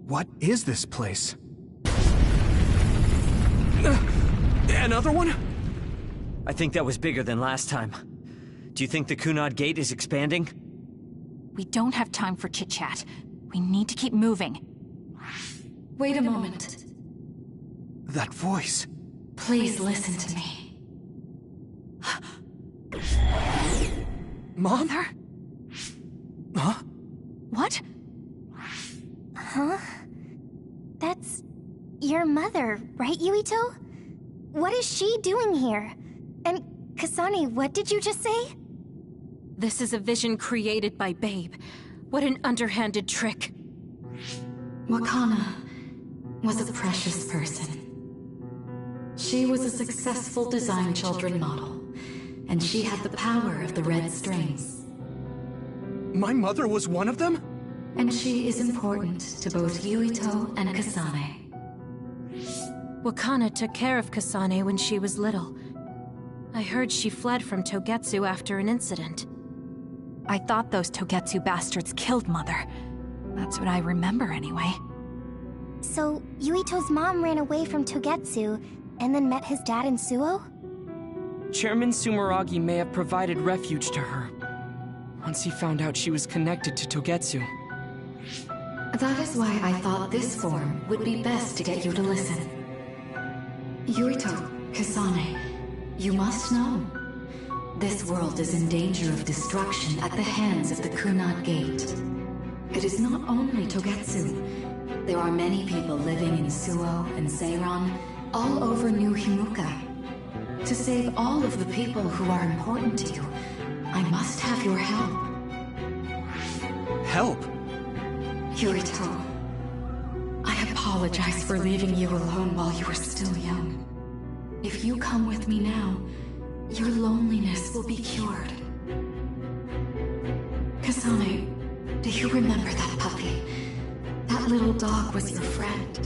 What is this place? Another one? I think that was bigger than last time. Do you think the Kunad Gate is expanding? We don't have time for chit-chat. We need to keep moving. Wait a moment. That voice. Please listen to me. Mom? Mother? Huh? What? Huh? That's your mother, right, Yuito? What is she doing here? And Kasane, what did you just say? This is a vision created by Babe. What an underhanded trick. Wakana was a precious person. She was a successful design children model, and she had the power of the red strings. My mother was one of them? And she is important to both Yuito and Kasane. Wakana took care of Kasane when she was little. I heard she fled from Togetsu after an incident. I thought those Togetsu bastards killed Mother. That's what I remember anyway. So, Yuito's mom ran away from Togetsu, and then met his dad in Suo? Chairman Sumeragi may have provided refuge to her, once he found out she was connected to Togetsu. That is why I thought this form would be best to get you to listen. Yuito, Kasane, you must know. This world is in danger of destruction at the hands of the Kunad Gate. It is not only Togetsu. There are many people living in Suo and Seiron, all over New Himuka. To save all of the people who are important to you, I must have your help. Help? Yuito, I apologize for leaving you alone while you were still young. If you come with me now, your loneliness will be cured. Kasane, do you remember that puppy? That little dog was your friend.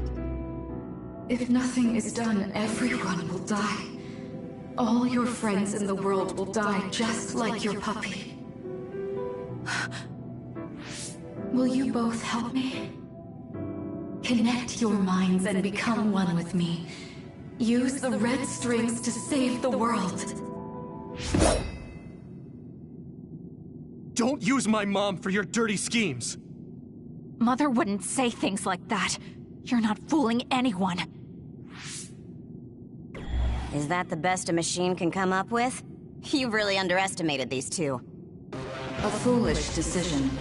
If nothing is done, everyone will die. All your friends in the world will die just like your puppy. Will you both help me? Connect your minds and become one with me. Use the red strings to save the world. Don't use my mom for your dirty schemes! Mother wouldn't say things like that. You're not fooling anyone. Is that the best a machine can come up with? You've really underestimated these two. A foolish decision.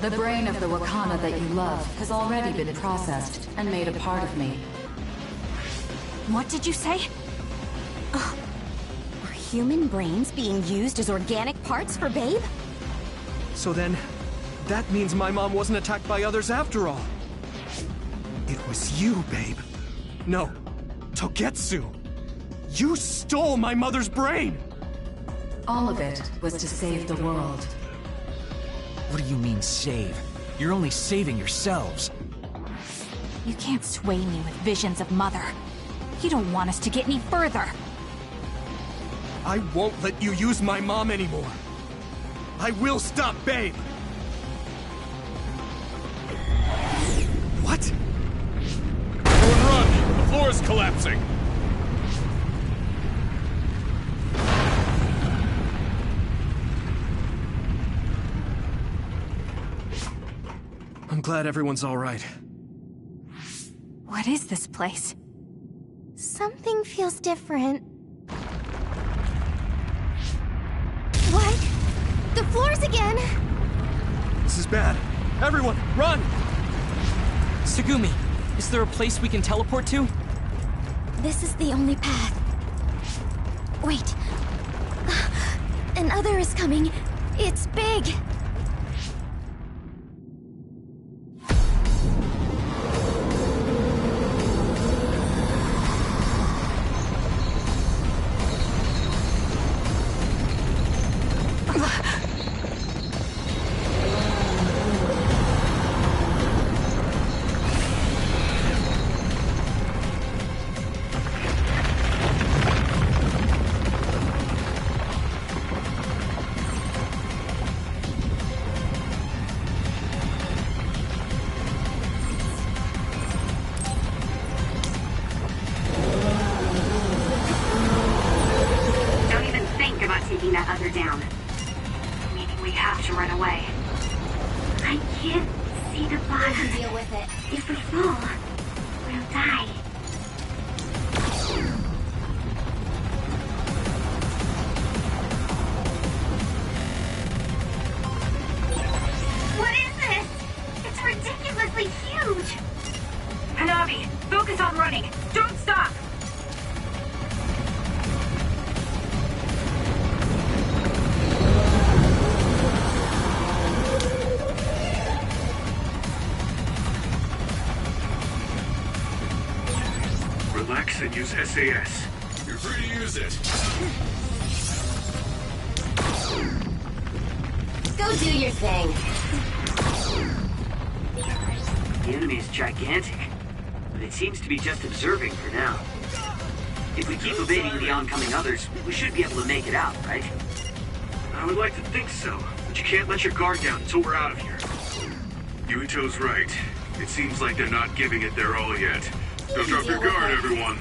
The brain of the Wakana that you love has already been processed and made a part of me. What did you say? Are human brains being used as organic parts for Babe? So then, that means my mom wasn't attacked by others after all. It was you, Babe. No, Togetsu. You stole my mother's brain! All of it was to save the world. What do you mean, save? You're only saving yourselves. You can't sway me with visions of Mother. You don't want us to get any further. I won't let you use my mom anymore. I will stop Babe! What? Everyone run! The floor is collapsing! I'm glad everyone's all right. What is this place? Something feels different. What? The floors again! This is bad. Everyone, run! Tsugumi, is there a place we can teleport to? This is the only path. Wait. Another is coming. It's big. Relax and use SAS. You're free to use it. Go do your thing. The enemy is gigantic, but it seems to be just observing for now. If we keep evading the oncoming others, we should be able to make it out, right? I would like to think so, but you can't let your guard down until we're out of here. Yuito's right. It seems like they're not giving it their all yet. Don't drop your guard, everyone.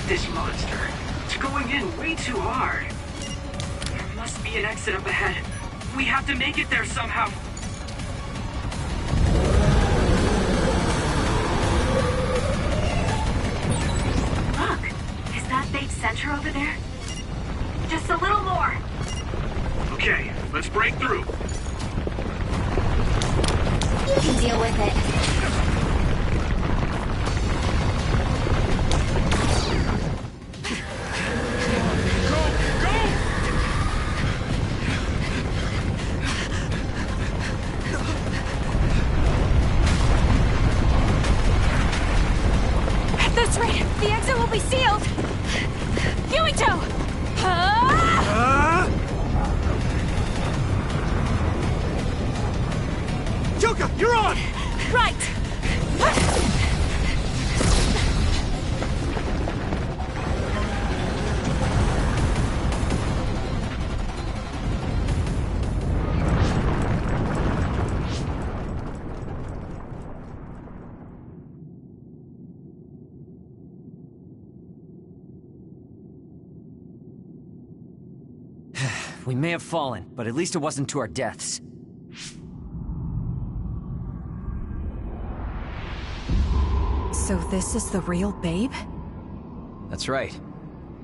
This monster. It's going in way too hard. There must be an exit up ahead. We have to make it there somehow. Look, is that bait center over there? Just a little more. Okay, let's break through. You can deal with it. This rate, the exit will be sealed! Yuito! Yuka, you're on! Right! We may have fallen, but at least it wasn't to our deaths. So this is the real Babe? That's right.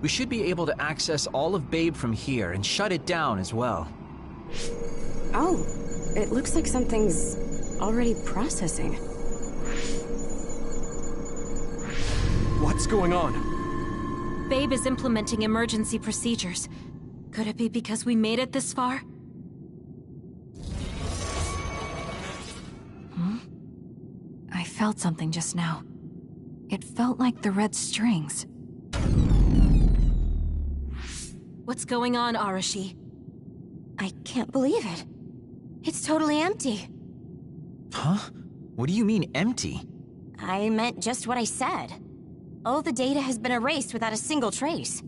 We should be able to access all of Babe from here and shut it down as well. Oh, it looks like something's already processing. What's going on? Babe is implementing emergency procedures. Could it be because we made it this far? I felt something just now. It felt like the red strings. What's going on, Arashi? I can't believe it. It's totally empty. Huh? What do you mean, empty? I meant just what I said. All the data has been erased without a single trace.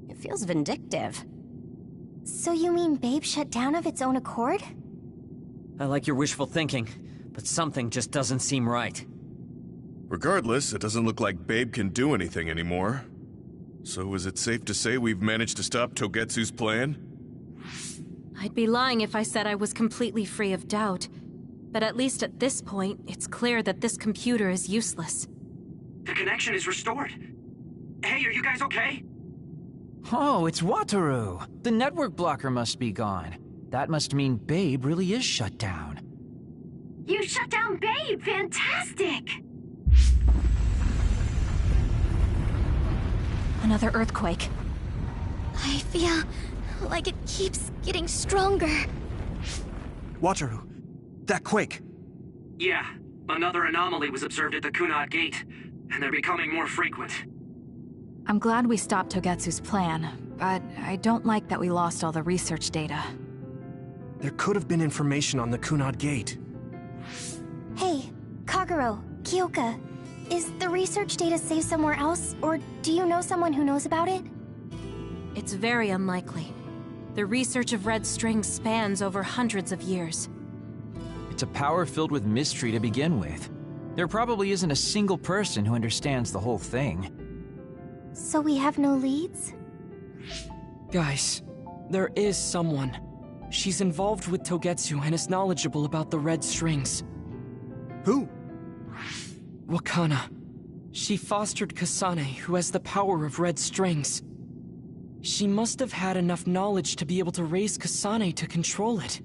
It feels vindictive. So you mean Babe shut down of its own accord? I like your wishful thinking, but something just doesn't seem right. Regardless, it doesn't look like Babe can do anything anymore. So is it safe to say we've managed to stop Togetsu's plan? I'd be lying if I said I was completely free of doubt. But at least at this point, it's clear that this computer is useless. The connection is restored. Hey, are you guys okay? Oh, it's Wataru! The network blocker must be gone. That must mean Babe really is shut down. You shut down Babe! Fantastic! Another earthquake. I feel like it keeps getting stronger. Wataru, that quake. Yeah, another anomaly was observed at the Kunad Gate, and they're becoming more frequent. I'm glad we stopped Togetsu's plan, but I don't like that we lost all the research data. There could have been information on the Kunad Gate. Hey, Kagero, Kyoka, is the research data saved somewhere else, or do you know someone who knows about it? It's very unlikely. The research of red strings spans over hundreds of years. It's a power filled with mystery to begin with. There probably isn't a single person who understands the whole thing. So we have no leads? Guys, there is someone. She's involved with Togetsu and is knowledgeable about the red strings. Who? Wakana. She fostered Kasane, who has the power of red strings. She must have had enough knowledge to be able to raise Kasane to control it.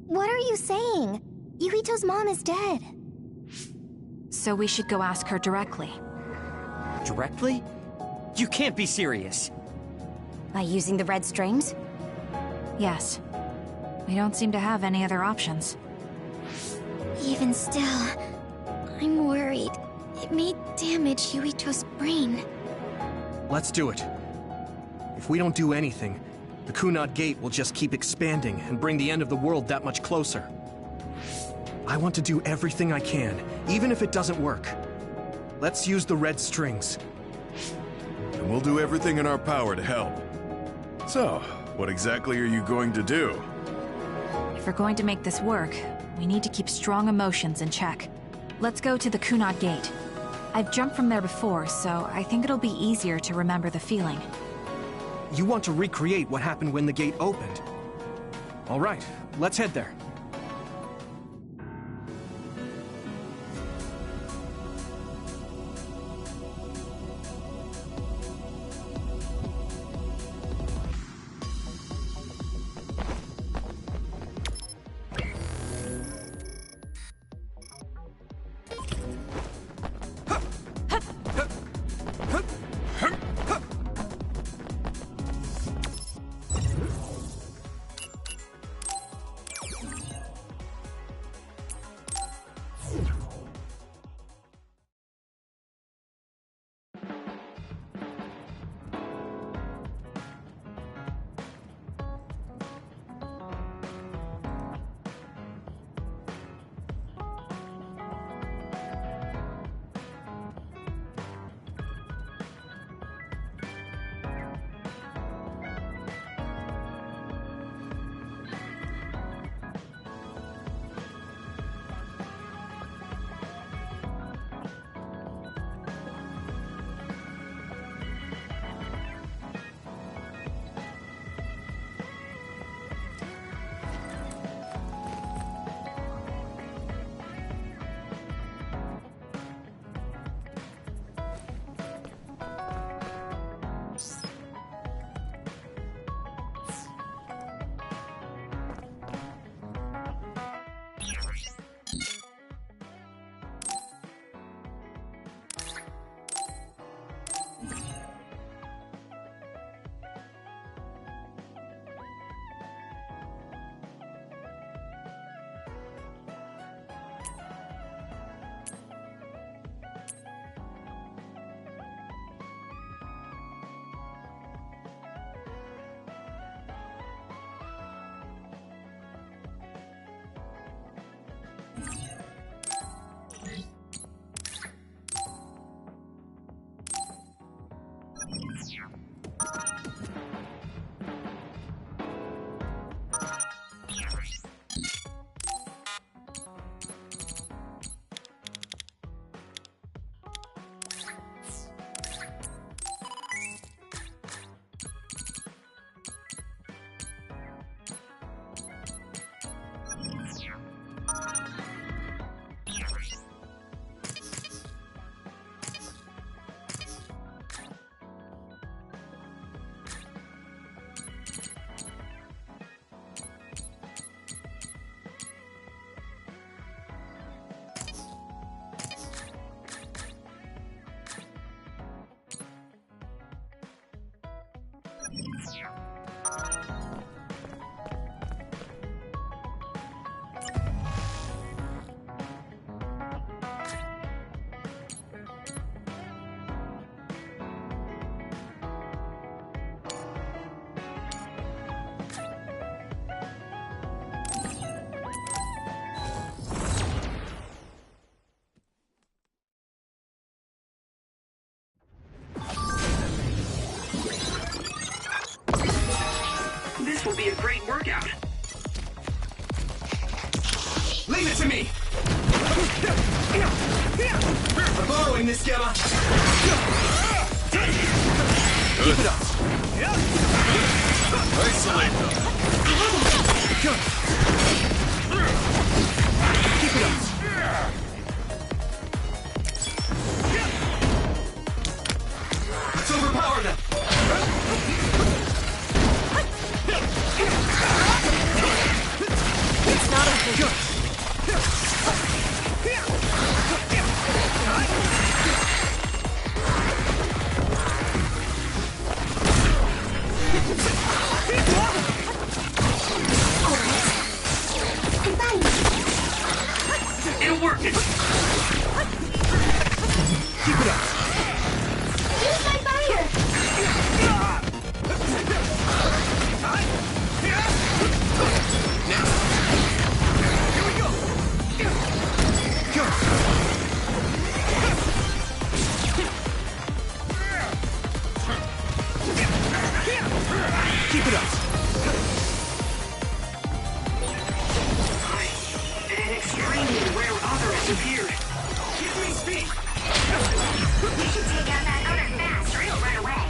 What are you saying? Yuito's mom is dead. So we should go ask her directly. Directly? You can't be serious. By using the red strings? Yes. We don't seem to have any other options. Even still, I'm worried. It may damage Yuito's brain. Let's do it. If we don't do anything, the Kunad Gate will just keep expanding and bring the end of the world that much closer. I want to do everything I can, even if it doesn't work. Let's use the red strings. And we'll do everything in our power to help. So, what exactly are you going to do? If we're going to make this work, we need to keep strong emotions in check. Let's go to the Kunad Gate. I've jumped from there before, so I think it'll be easier to remember the feeling. You want to recreate what happened when the gate opened? All right, let's head there. This will be a great workout. Leave it to me! I'm borrowing this, Gamma! Good. Keep it up! Isolate them. Keep it up. Let's overpower them. It's not over. It'll work! Use my fire! Keep it up. An extremely rare other has appeared. Give me speed. We should take out that other fast or it'll run away.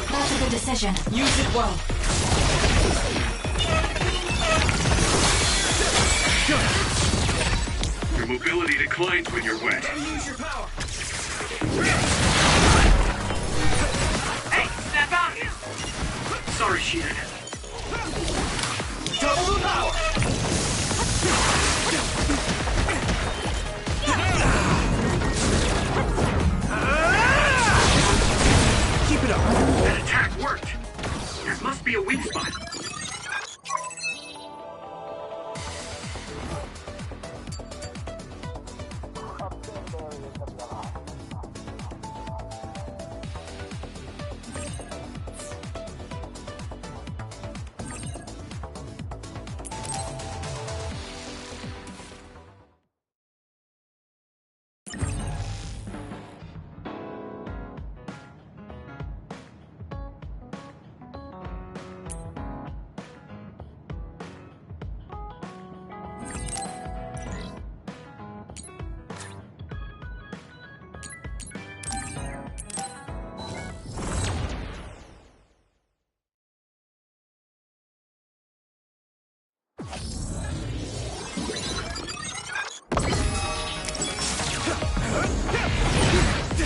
That's a good decision. Use it well. Your mobility declines when you're wet. Use your power. Hey, snap out of here! Sorry, Shannon. Double the power. Keep it up. That attack worked. There must be a weak spot.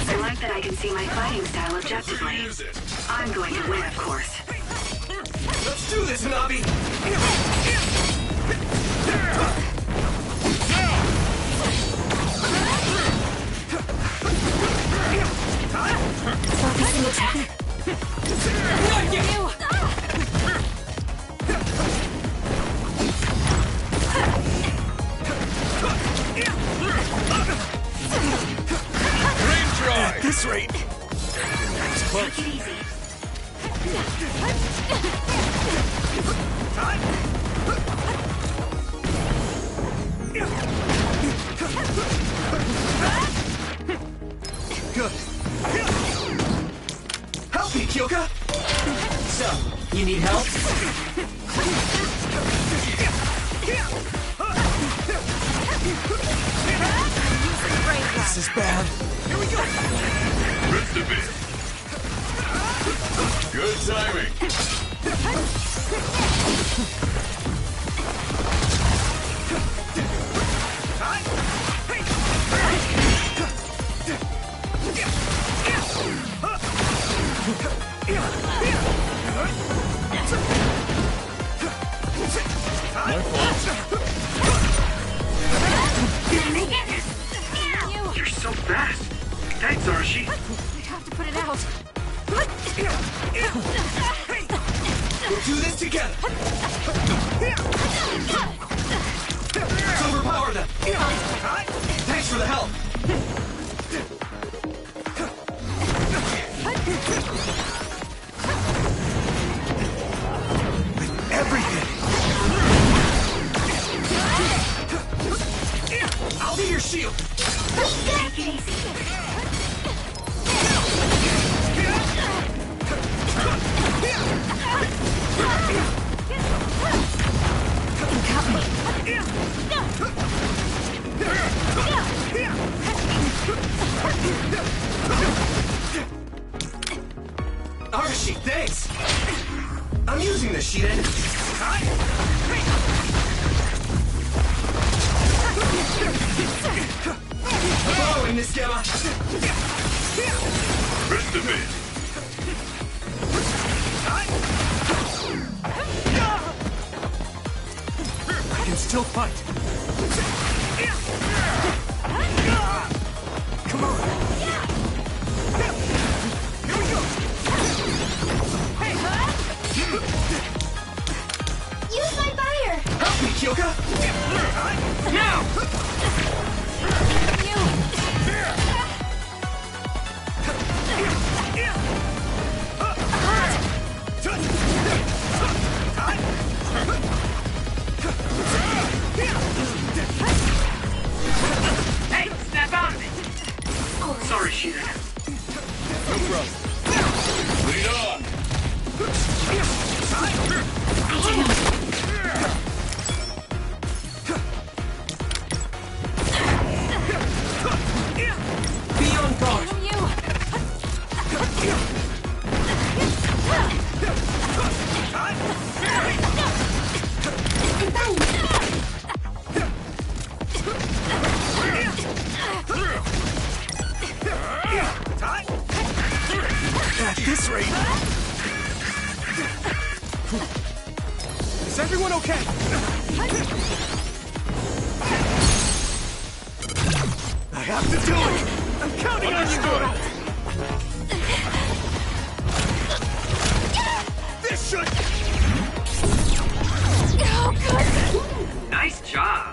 I like that I can see my fighting style objectively. I'm going to win, of course. Let's do this, Nabi. Focusing attack. At this rate. Take it easy. Good. Help me, Kyoka. So, you need help? This is bad. Here we go. Rest a bit. Good timing. My fault. You're so fast. Thanks, Arashi. We have to put it out. We'll do this together. Let's overpower them. Thanks for the help. With everything. I'll be your shield. Take it easy. Thanks! I'm using this, Shiden. Following this, Gamma. Rest a bit. I can still fight. Come on. Here we go. Use my fire! Help me, Kyoka. Now! Hey, snap out of it! Sorry, Shida. No problem. Lead on! Be on guard. At this rate. Is everyone okay? I have to do it! I'm counting on you, Goro! This should... Oh, good! Nice job.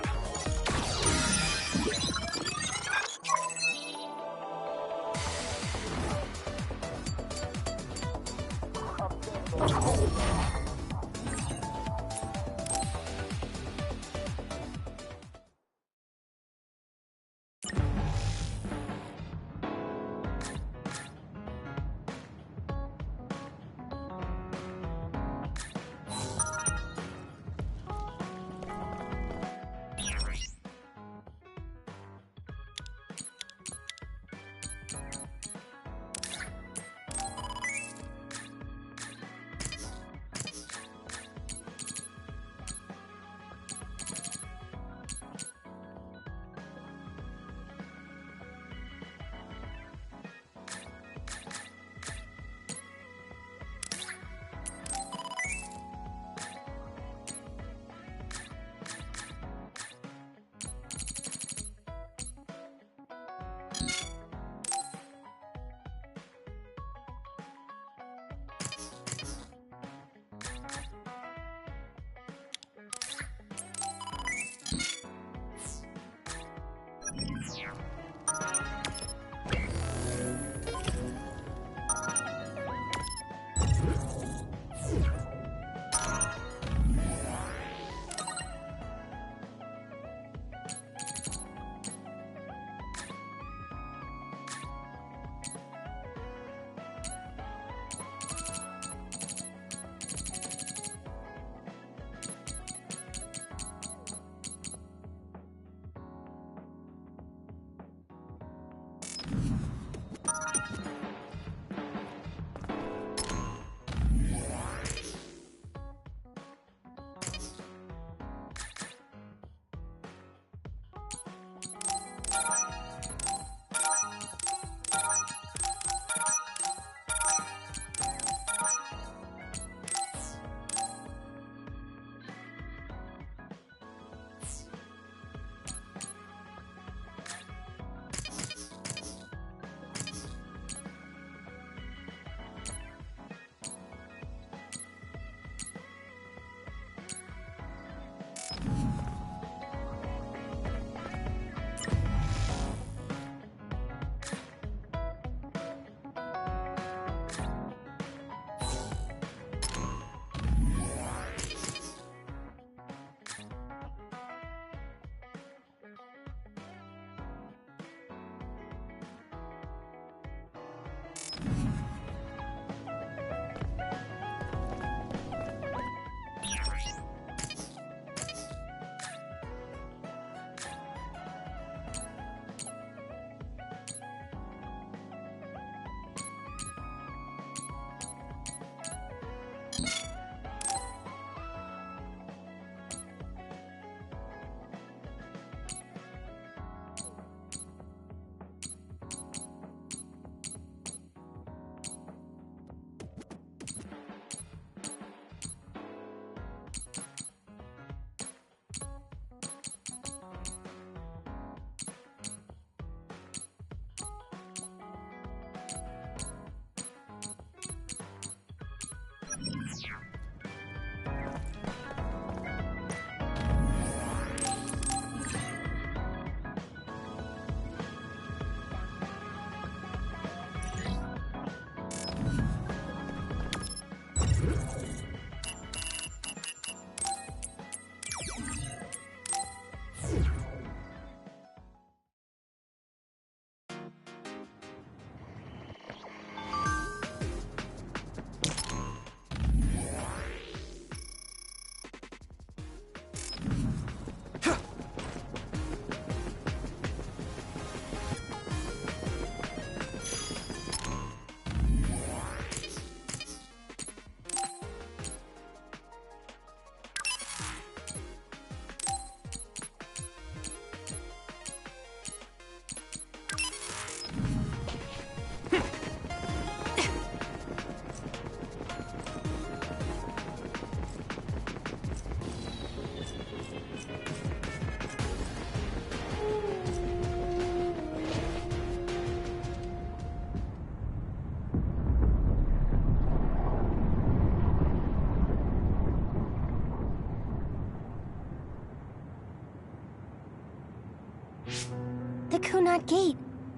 The Kunad Gate.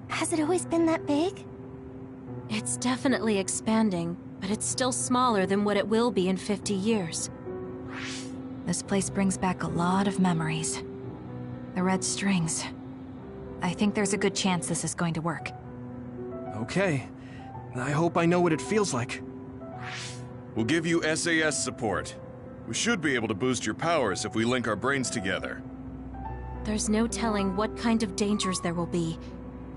Has it always been that big? It's definitely expanding, but it's still smaller than what it will be in 50 years. This place brings back a lot of memories. The red strings. I think there's a good chance this is going to work. Okay. I hope I know what it feels like. We'll give you SAS support. We should be able to boost your powers if we link our brains together. There's no telling what kind of dangers there will be,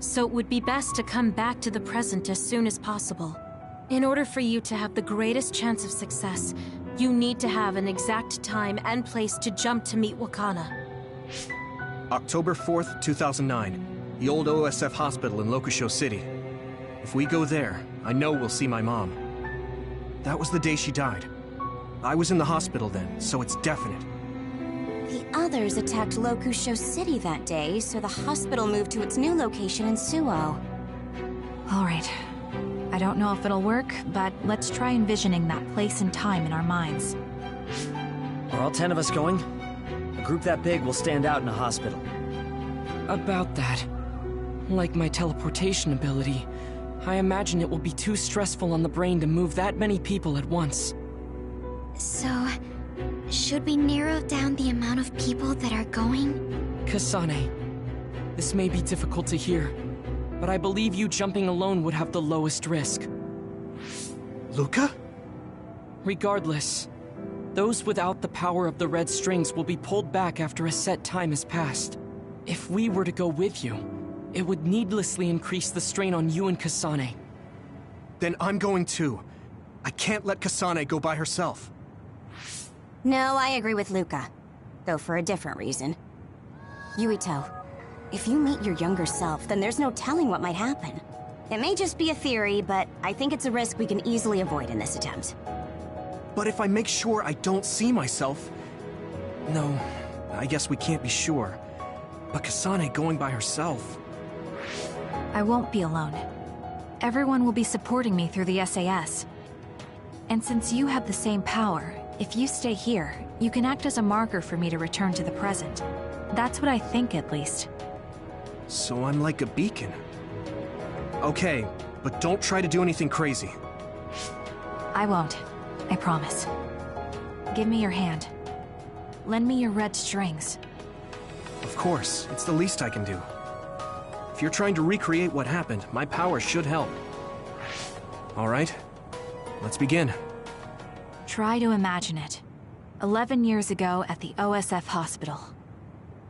so it would be best to come back to the present as soon as possible. In order for you to have the greatest chance of success, you need to have an exact time and place to jump to meet Wakana. October 4th, 2009. The old OSF hospital in Lokusho City. If we go there, I know we'll see my mom. That was the day she died. I was in the hospital then, so it's definite. The others attacked Lokusho City that day, so the hospital moved to its new location in Suo. All right. I don't know if it'll work, but let's try envisioning that place and time in our minds. Are all 10 of us going? A group that big will stand out in a hospital. About that. Like my teleportation ability, I imagine it will be too stressful on the brain to move that many people at once. So, should we narrow down the amount of people that are going? Kasane, this may be difficult to hear, but I believe you jumping alone would have the lowest risk. Luca? Regardless, those without the power of the red strings will be pulled back after a set time has passed. If we were to go with you, it would needlessly increase the strain on you and Kasane. Then I'm going too. I can't let Kasane go by herself. No, I agree with Luca. Though for a different reason. Yuito, if you meet your younger self, then there's no telling what might happen. It may just be a theory, but I think it's a risk we can easily avoid in this attempt. But if I make sure I don't see myself... No, I guess we can't be sure. But Kasane going by herself... I won't be alone. Everyone will be supporting me through the SAS. And since you have the same power, if you stay here, you can act as a marker for me to return to the present. That's what I think, at least. So I'm like a beacon. Okay, but don't try to do anything crazy. I won't. I promise. Give me your hand. Lend me your red strings. Of course, it's the least I can do. If you're trying to recreate what happened, my powers should help. All right, let's begin. Try to imagine it. 11 years ago at the OSF hospital.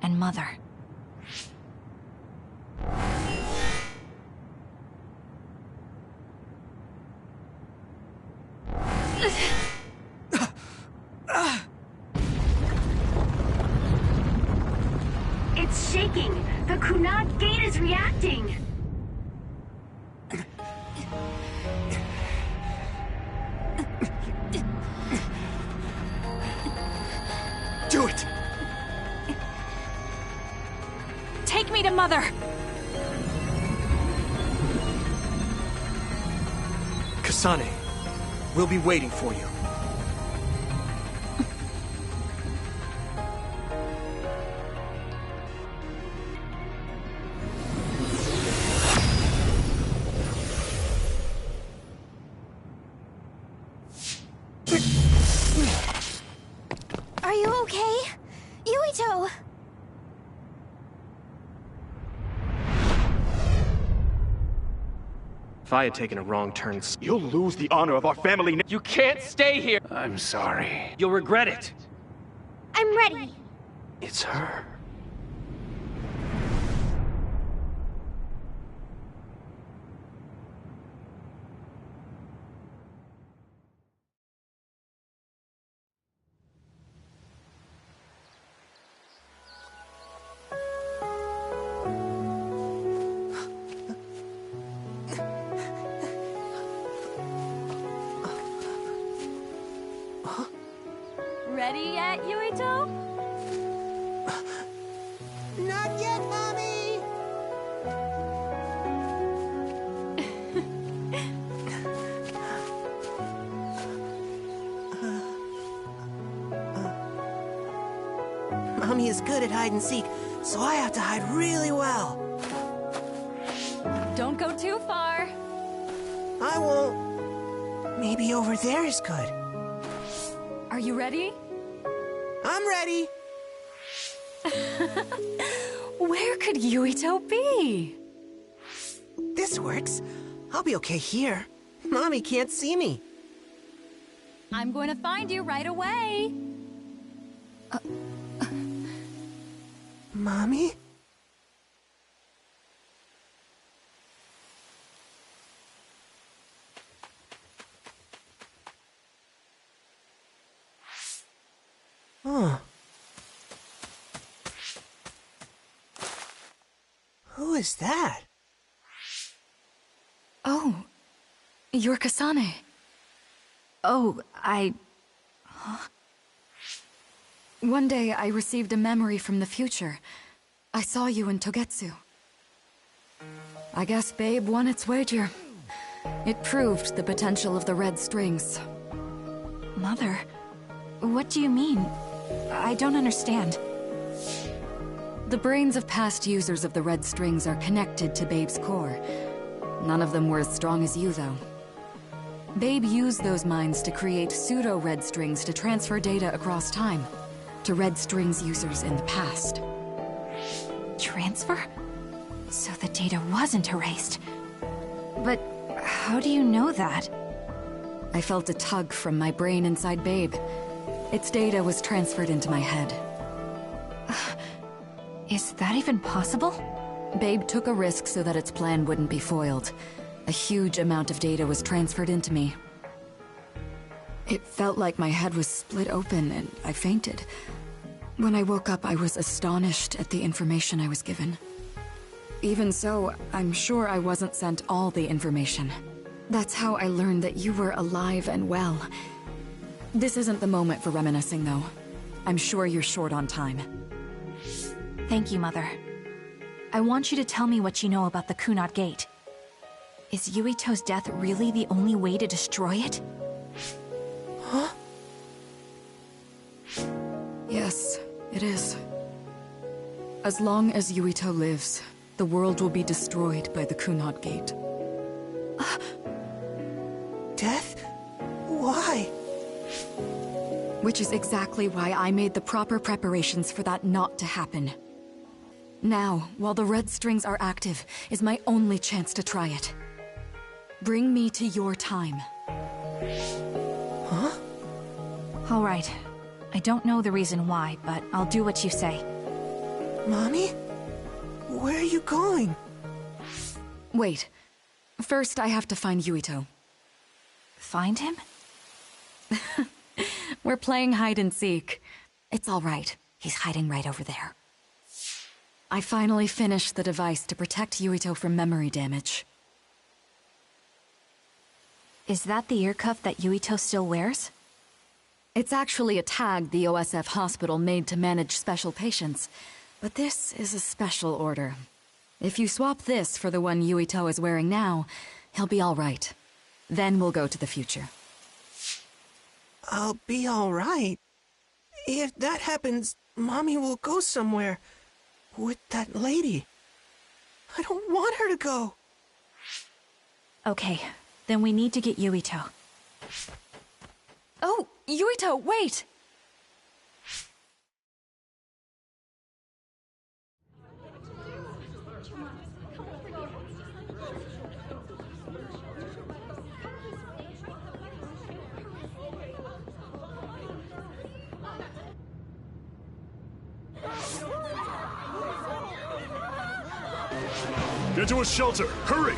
And Mother. It's shaking! The Kunad Gate is reacting! Do it! Take me to Mother! Kasane, we'll be waiting for you. Are you okay? Yuito! If I had taken a wrong turn, you'll lose the honor of our family. You can't stay here! I'm sorry. You'll regret it. I'm ready. It's her. Ready yet, Yuito? Not yet, Mommy! Mommy is good at hide and seek, so I have to hide really well. Don't go too far. I won't. Maybe over there is good. Are you ready? I'm ready. Where could Yuito be? This works. I'll be okay here. Mommy can't see me. I'm going to find you right away. Mommy? Huh. Who is that? Oh, you're Kasane. Oh, Huh? One day I received a memory from the future. I saw you in Togetsu. I guess Babe won its wager. It proved the potential of the red strings. Mother, what do you mean? I don't understand. The brains of past users of the red strings are connected to Babe's core. None of them were as strong as you, though. Babe used those minds to create pseudo-red strings to transfer data across time to red strings users in the past. Transfer? So the data wasn't erased. But how do you know that? I felt a tug from my brain inside Babe. Its data was transferred into my head. Is that even possible? Babe took a risk so that its plan wouldn't be foiled. A huge amount of data was transferred into me. It felt like my head was split open and I fainted. When I woke up, I was astonished at the information I was given. Even so, I'm sure I wasn't sent all the information. That's how I learned that you were alive and well. This isn't the moment for reminiscing, though. I'm sure you're short on time. Thank you, Mother. I want you to tell me what you know about the Kunad Gate. Is Yuito's death really the only way to destroy it? Huh? Yes, it is. As long as Yuito lives, the world will be destroyed by the Kunad Gate. Death? Why? Which is exactly why I made the proper preparations for that not to happen. Now, while the red strings are active, is my only chance to try it. Bring me to your time. Huh? All right. I don't know the reason why, but I'll do what you say. Mommy? Where are you going? Wait. First, I have to find Yuito. Find him? We're playing hide and seek. It's all right. He's hiding right over there. I finally finished the device to protect Yuito from memory damage. Is that the ear cuff that Yuito still wears? It's actually a tag the OSF hospital made to manage special patients. But this is a special order. If you swap this for the one Yuito is wearing now, he'll be all right. Then we'll go to the future. I'll be all right. If that happens, Mommy will go somewhere. With that lady. I don't want her to go. Okay, then we need to get Yuito. Oh, Yuito, wait! Get to a shelter! Hurry!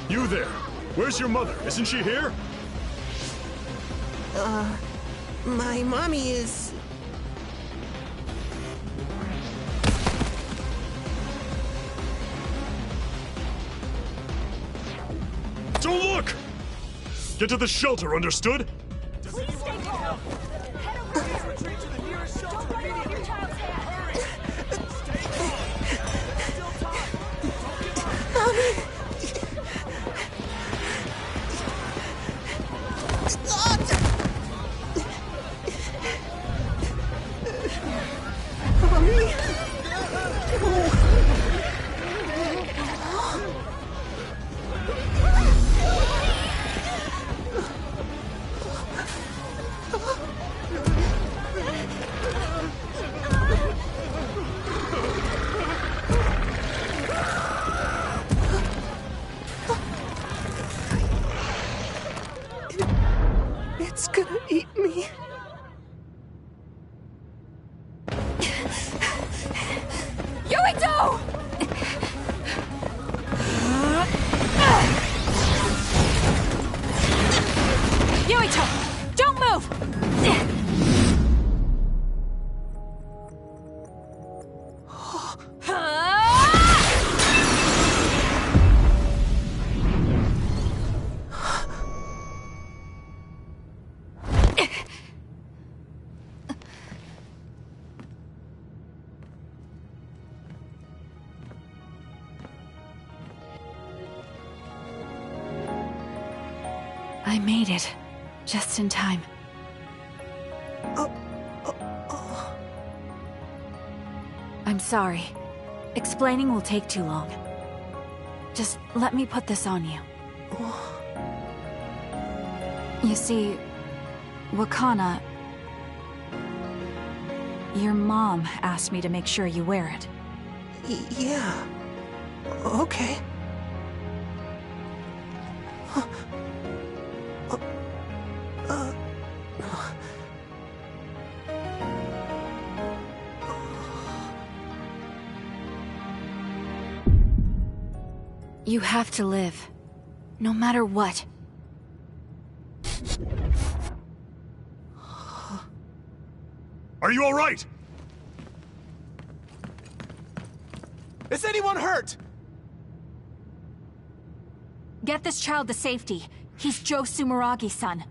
You there! Where's your mother? Isn't she here? My mommy is... Don't look! Get to the shelter, understood? Please stay calm. Head over here. Retreat to the nearest shelter. Don't bite off your child's hand. Stay calm. There's still time. Don't give up. Mommy! It's gonna eat me. Yuito! Yuito, don't move! I made it. Just in time. I'm sorry. Explaining will take too long. Just let me put this on you. You see, Wakana... Your mom asked me to make sure you wear it. Yeah. Okay. You have to live. No matter what. Are you alright? Is anyone hurt? Get this child to safety. He's Joe Sumeragi's son.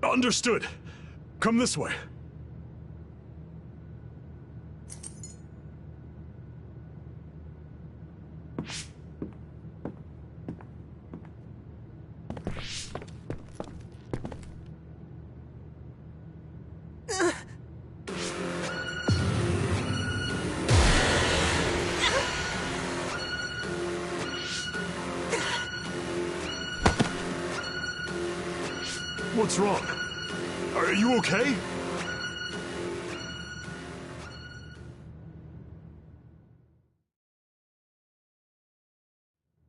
Understood. Come this way. What's wrong? Are you okay?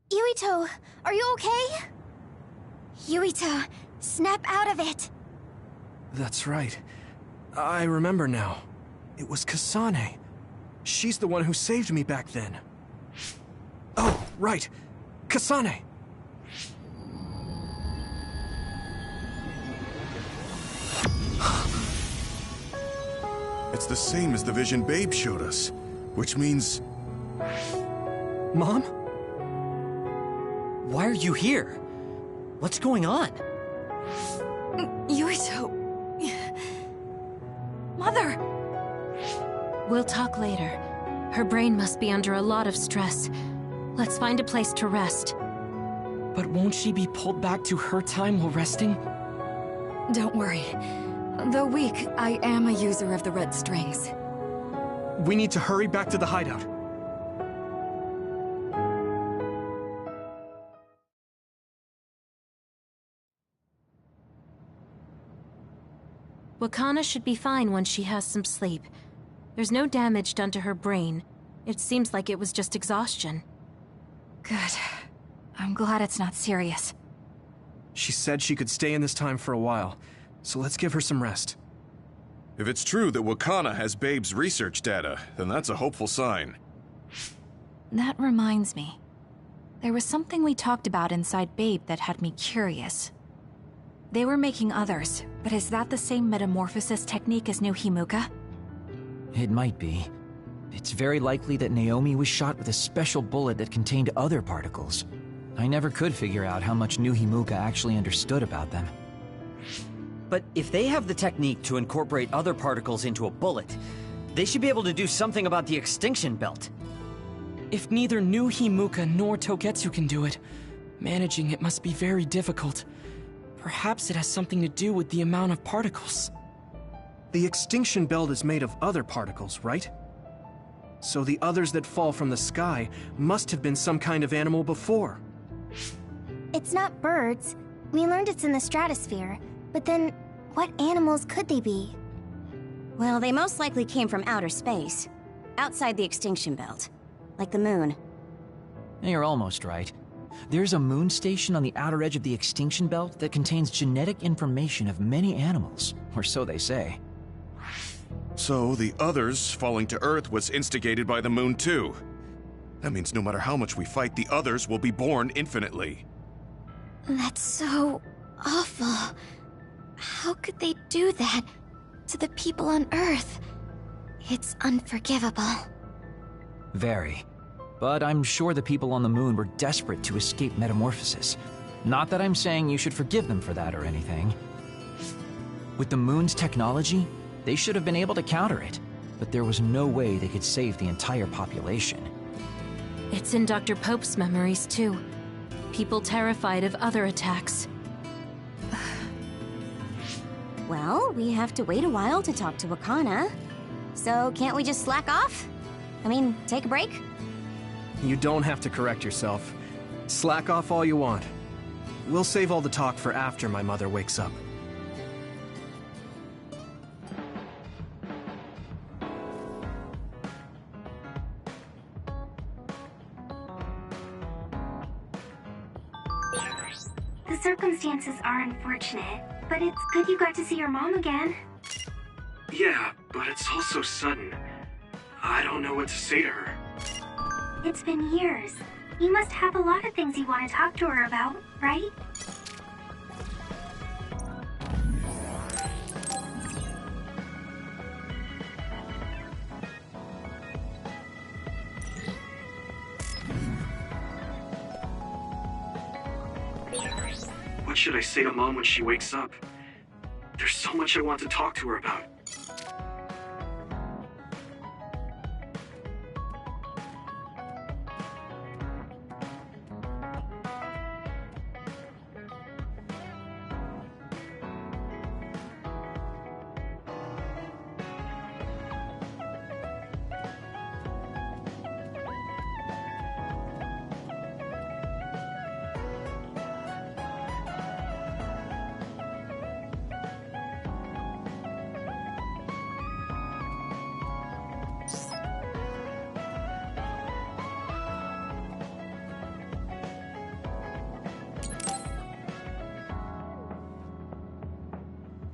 Yuito, are you okay? Yuito, snap out of it. That's right. I remember now. It was Kasane. She's the one who saved me back then. Oh, right. Kasane. It's the same as the vision Babe showed us, which means... Mom? Why are you here? What's going on? Yuito... Mother! We'll talk later. Her brain must be under a lot of stress. Let's find a place to rest. But won't she be pulled back to her time while resting? Don't worry. Though weak, I am a user of the red strings. We need to hurry back to the hideout. Wakana should be fine once she has some sleep. There's no damage done to her brain. It seems like it was just exhaustion. Good. I'm glad it's not serious. She said she could stay in this time for a while, so let's give her some rest. If it's true that Wakana has Babe's research data, then that's a hopeful sign. That reminds me. There was something we talked about inside Babe that had me curious. They were making others, but is that the same metamorphosis technique as New Himuka? It might be. It's very likely that Naomi was shot with a special bullet that contained other particles. I never could figure out how much New Himuka actually understood about them. But if they have the technique to incorporate other particles into a bullet, they should be able to do something about the extinction belt. If neither New Himuka nor Togetsu can do it, managing it must be very difficult. Perhaps it has something to do with the amount of particles. The extinction belt is made of other particles, right? So the others that fall from the sky must have been some kind of animal before. It's not birds. We learned it's in the stratosphere. But then, what animals could they be? Well, they most likely came from outer space. Outside the extinction belt. Like the moon. You're almost right. There's a moon station on the outer edge of the extinction belt that contains genetic information of many animals, or so they say. So the others falling to Earth was instigated by the moon too. That means no matter how much we fight, the others will be born infinitely. That's so awful. How could they do that to the people on Earth? It's unforgivable. Very. But I'm sure the people on the moon were desperate to escape metamorphosis. Not that I'm saying you should forgive them for that or anything. With the moon's technology, they should have been able to counter it, but there was no way they could save the entire population. It's in Dr. Pope's memories, too. People terrified of other attacks. Well, we have to wait a while to talk to Wakana. So can't we just slack off? I mean, take a break? You don't have to correct yourself. Slack off all you want. We'll save all the talk for after my mother wakes up. The circumstances are unfortunate, but it's good you got to see your mom again. Yeah, but it's all so sudden. I don't know what to say to her. It's been years. You must have a lot of things you want to talk to her about, right? What should I say to Mom when she wakes up? There's so much I want to talk to her about.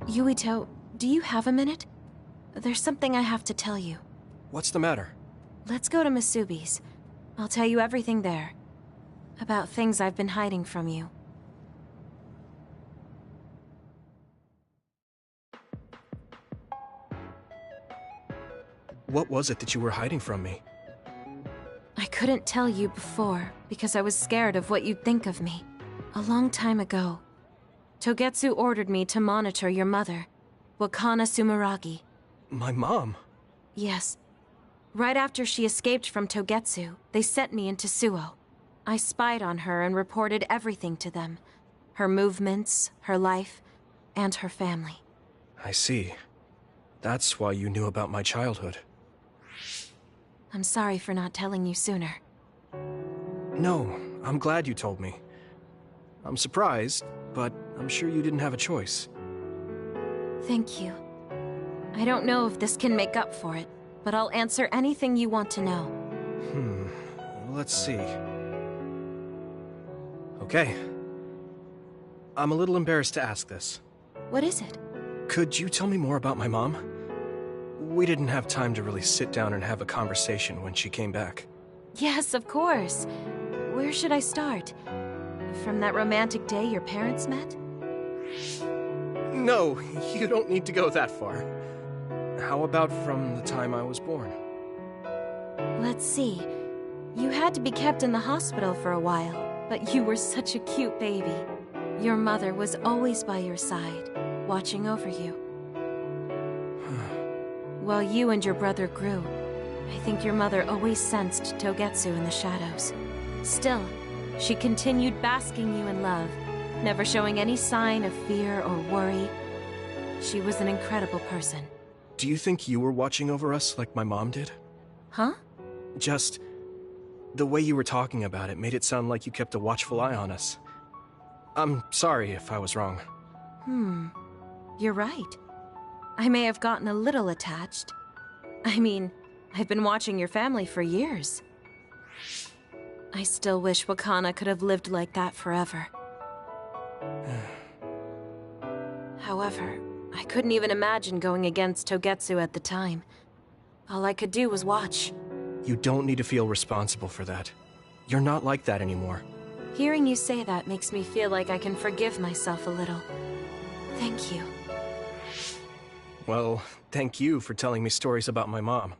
Yuito, do you have a minute? There's something I have to tell you. What's the matter? Let's go to Masubi's. I'll tell you everything there. About things I've been hiding from you. What was it that you were hiding from me? I couldn't tell you before because I was scared of what you'd think of me. A long time ago, Togetsu ordered me to monitor your mother, Wakana Sumeragi. My mom? Yes. Right after she escaped from Togetsu, they sent me into Suo. I spied on her and reported everything to them. Her movements, her life, and her family. I see. That's why you knew about my childhood. I'm sorry for not telling you sooner. No, I'm glad you told me. I'm surprised, but I'm sure you didn't have a choice. Thank you. I don't know if this can make up for it, but I'll answer anything you want to know. Let's see. Okay. I'm a little embarrassed to ask this. What is it? Could you tell me more about my mom? We didn't have time to really sit down and have a conversation when she came back. Yes, of course. Where should I start? From that romantic day your parents met? No, you don't need to go that far. How about from the time I was born? Let's see. You had to be kept in the hospital for a while, but you were such a cute baby. Your mother was always by your side, watching over you. While you and your brother grew, I think your mother always sensed Togetsu in the shadows. Still, she continued basking you in love, never showing any sign of fear or worry. She was an incredible person. Do you think you were watching over us like my mom did? Huh? Just... the way you were talking about it made it sound like you kept a watchful eye on us. I'm sorry if I was wrong. You're right. I may have gotten a little attached. I mean, I've been watching your family for years. I still wish Wakana could have lived like that forever. However, I couldn't even imagine going against Togetsu at the time. All I could do was watch. You don't need to feel responsible for that. You're not like that anymore. Hearing you say that makes me feel like I can forgive myself a little. Thank you. Well, thank you for telling me stories about my mom.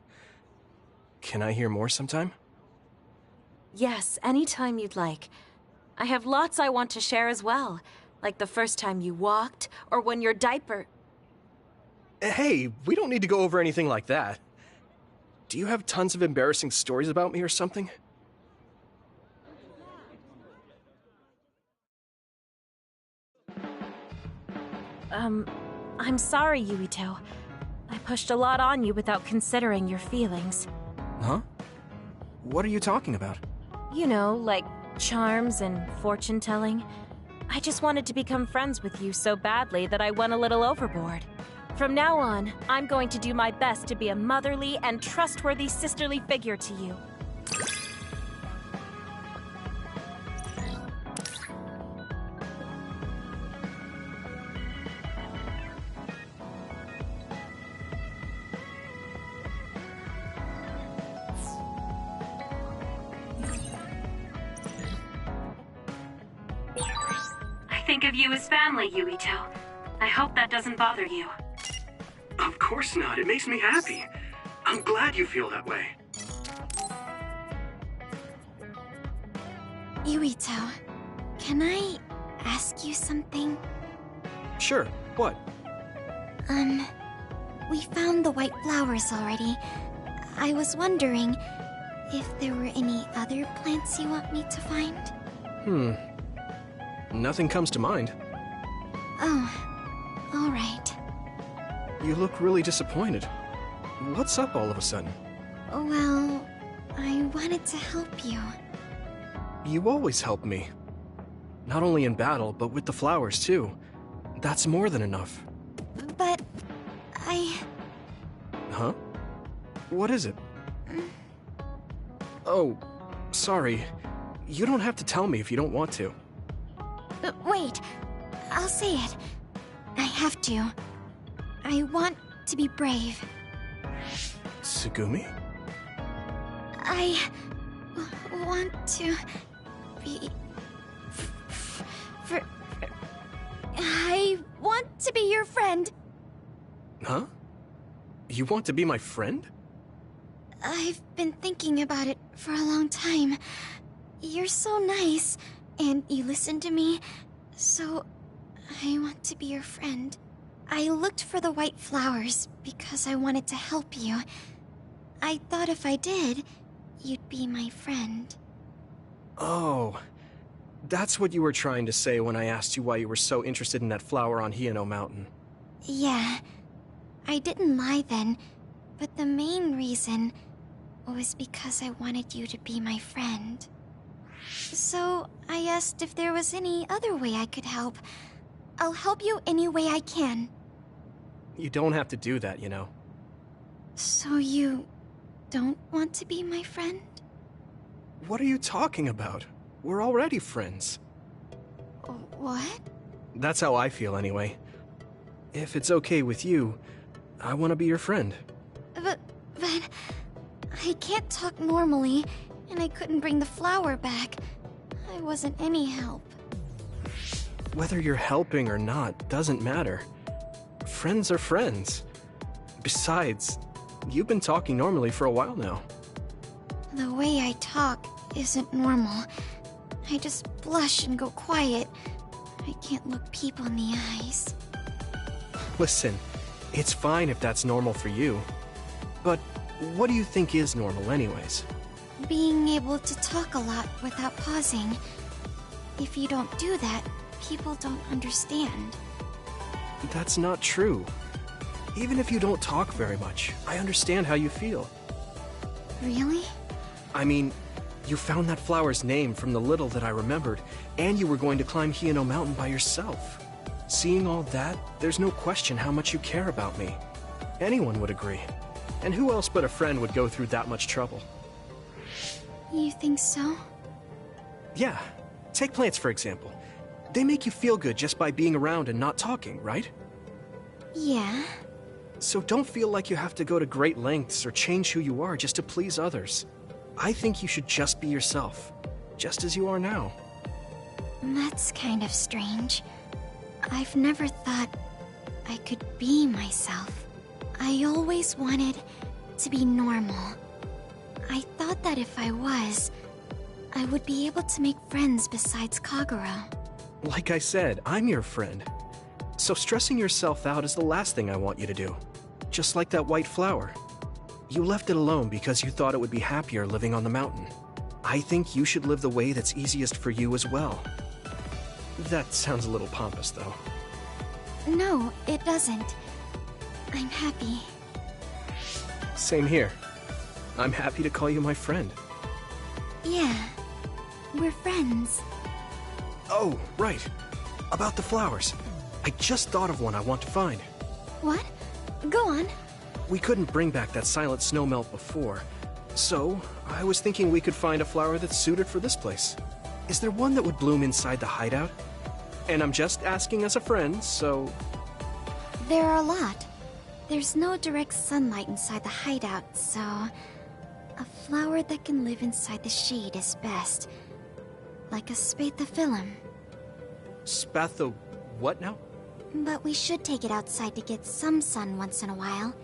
Can I hear more sometime? Yes, anytime you'd like. I have lots I want to share as well, like the first time you walked, or when your diaper... Hey, we don't need to go over anything like that. Do you have tons of embarrassing stories about me or something? I'm sorry, Yuito. I pushed a lot on you without considering your feelings. Huh? What are you talking about? You know, like charms and fortune-telling. I just wanted to become friends with you so badly that I went a little overboard. From now on, I'm going to do my best to be a motherly and trustworthy sisterly figure to you. I think of you as family, Yuito. I hope that doesn't bother you. Of course not. It makes me happy. I'm glad you feel that way. Yuito, can I ask you something? Sure. What? We found the white flowers already. I was wondering if there were any other plants you want me to find? Nothing comes to mind. Oh, all right. You look really disappointed. What's up all of a sudden? Well, I wanted to help you. You always help me. Not only in battle, but with the flowers too. That's more than enough. But Huh? What is it? Oh, sorry. You don't have to tell me if you don't want to. Wait, I'll say it. I have to. I want to be brave. Tsugumi? I want to be... I want to be your friend. Huh? You want to be my friend? I've been thinking about it for a long time. You're so nice, and you listen to me, so I want to be your friend. I looked for the white flowers because I wanted to help you. I thought if I did, you'd be my friend. Oh, that's what you were trying to say when I asked you why you were so interested in that flower on Hiyano Mountain. Yeah, I didn't lie then, but the main reason was because I wanted you to be my friend. So I asked if there was any other way I could help. I'll help you any way I can. You don't have to do that, you know. So you don't want to be my friend? What are you talking about? We're already friends. What? That's how I feel anyway. If it's okay with you, I want to be your friend. But I can't talk normally, and I couldn't bring the flower back. I wasn't any help. Whether you're helping or not doesn't matter. Friends are friends. Besides, you've been talking normally for a while now. The way I talk isn't normal. I just blush and go quiet. I can't look people in the eyes. Listen, it's fine if that's normal for you. But what do you think is normal anyways? Being able to talk a lot without pausing. If you don't do that, people don't understand. That's not true. Even if you don't talk very much, I understand how you feel. Really? I mean, you found that flower's name from the little that I remembered, and you were going to climb Hino Mountain by yourself. Seeing all that, there's no question how much you care about me. Anyone would agree. And who else but a friend would go through that much trouble? You think so? Yeah. Take plants, for example. They make you feel good just by being around and not talking, right? Yeah. So don't feel like you have to go to great lengths or change who you are just to please others. I think you should just be yourself, just as you are now. That's kind of strange. I've never thought I could be myself. I always wanted to be normal. I thought that if I was, I would be able to make friends besides Kagura. Like I said, I'm your friend. So stressing yourself out is the last thing I want you to do. Just like that white flower. You left it alone because you thought it would be happier living on the mountain. I think you should live the way that's easiest for you as well. That sounds a little pompous, though. No, it doesn't. I'm happy. Same here. I'm happy to call you my friend. Yeah, we're friends. Oh, right. About the flowers. I just thought of one I want to find. What? Go on. We couldn't bring back that silent snowmelt before, so I was thinking we could find a flower that's suited for this place. Is there one that would bloom inside the hideout? And I'm just asking as a friend, so... There are a lot. There's no direct sunlight inside the hideout, so... A flower that can live inside the shade is best. Like a spathiphyllum. Spatho... what now? But we should take it outside to get some sun once in a while.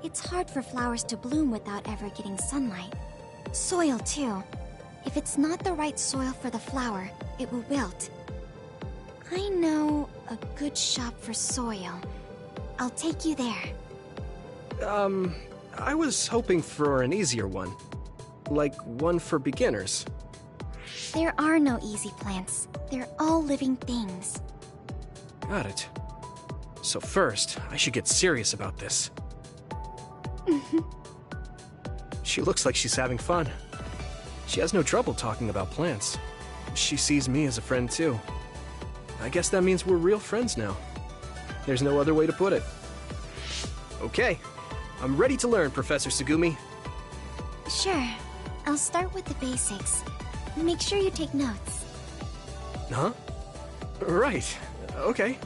It's hard for flowers to bloom without ever getting sunlight. Soil, too. If it's not the right soil for the flower, it will wilt. I know a good shop for soil. I'll take you there. I was hoping for an easier one. Like one for beginners. There are no easy plants. They're all living things. Got it. So first, I should get serious about this. She looks like she's having fun. She has no trouble talking about plants. She sees me as a friend too. I guess that means we're real friends now. There's no other way to put it. Okay, I'm ready to learn, Professor Sugumi. Sure. I'll start with the basics. Make sure you take notes. Huh? Right. Okay.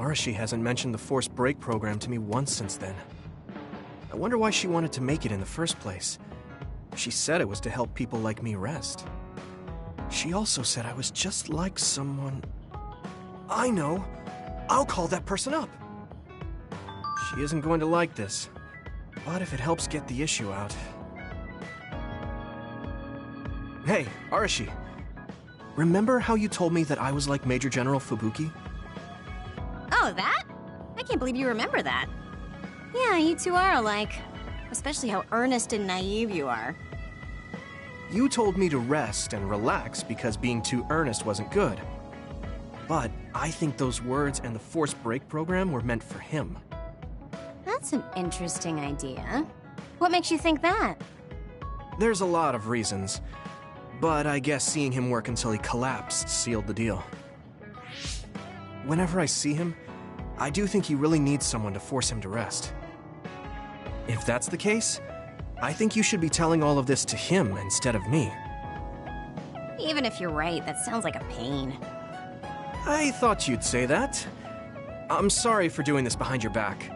Arashi hasn't mentioned the forced break program to me once since then. I wonder why she wanted to make it in the first place. She said it was to help people like me rest. She also said I was just like someone... I know! I'll call that person up! She isn't going to like this, but if it helps get the issue out... Hey, Arashi. Remember how you told me that I was like Major General Fubuki? Oh, that? I can't believe you remember that. Yeah, you two are alike. Especially how earnest and naive you are. You told me to rest and relax because being too earnest wasn't good. But I think those words and the forced break program were meant for him. That's an interesting idea. What makes you think that? There's a lot of reasons, but I guess seeing him work until he collapsed sealed the deal. Whenever I see him, I do think he really needs someone to force him to rest. If that's the case, I think you should be telling all of this to him instead of me. Even if you're right, that sounds like a pain. I thought you'd say that. I'm sorry for doing this behind your back.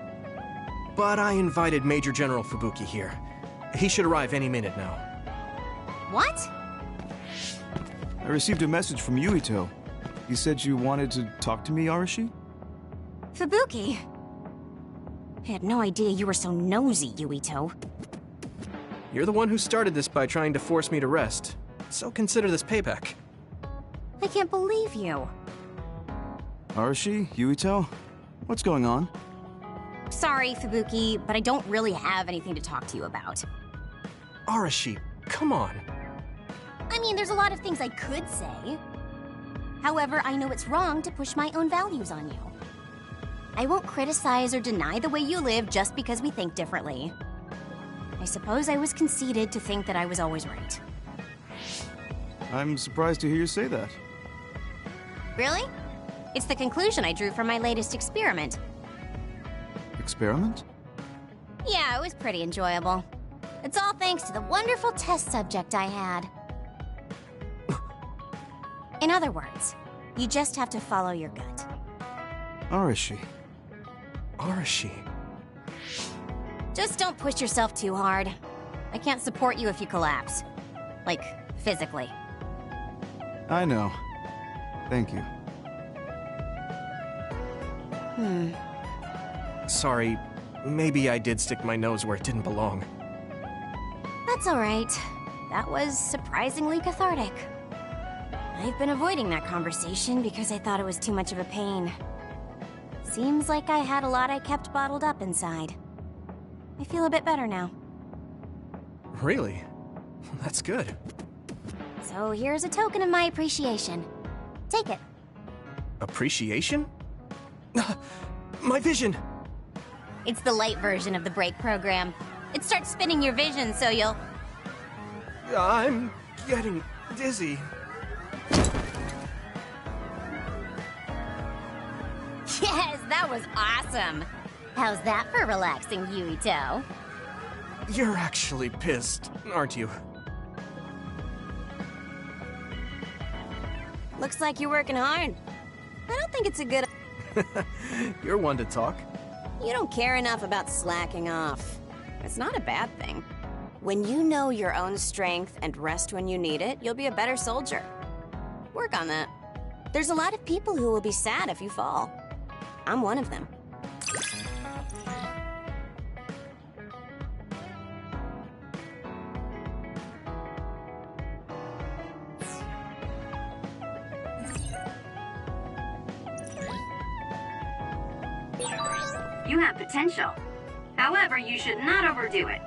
But I invited Major General Fubuki here. He should arrive any minute now. What? I received a message from Yuito. You said you wanted to talk to me, Arashi? Fubuki. I had no idea you were so nosy, Yuito. You're the one who started this by trying to force me to rest, so consider this payback. I can't believe you. Arashi, Yuito, what's going on? Sorry, Fubuki, but I don't really have anything to talk to you about. Arashi, come on. I mean, there's a lot of things I could say. However, I know it's wrong to push my own values on you. I won't criticize or deny the way you live just because we think differently. I suppose I was conceited to think that I was always right. I'm surprised to hear you say that. Really? It's the conclusion I drew from my latest experiment. Experiment? Yeah, it was pretty enjoyable. It's all thanks to the wonderful test subject I had. In other words, you just have to follow your gut. Arashi. Arashi. Just don't push yourself too hard. I can't support you if you collapse. Like, physically. I know. Thank you. Sorry, maybe I did stick my nose where it didn't belong. That's alright. That was surprisingly cathartic. I've been avoiding that conversation because I thought it was too much of a pain. Seems like I had a lot I kept bottled up inside. I feel a bit better now. Really? That's good. So here's a token of my appreciation. Take it. Appreciation? My vision! It's the light version of the break program. It starts spinning your vision so you'll... I'm getting dizzy. Yes, that was awesome! How's that for relaxing, Yuito? You're actually pissed, aren't you? Looks like you're working hard. I don't think it's a good... You're one to talk. You don't care enough about slacking off. It's not a bad thing. When you know your own strength and rest when you need it, you'll be a better soldier. Work on that. There's a lot of people who will be sad if you fall. I'm one of them. You have potential. However, you should not overdo it.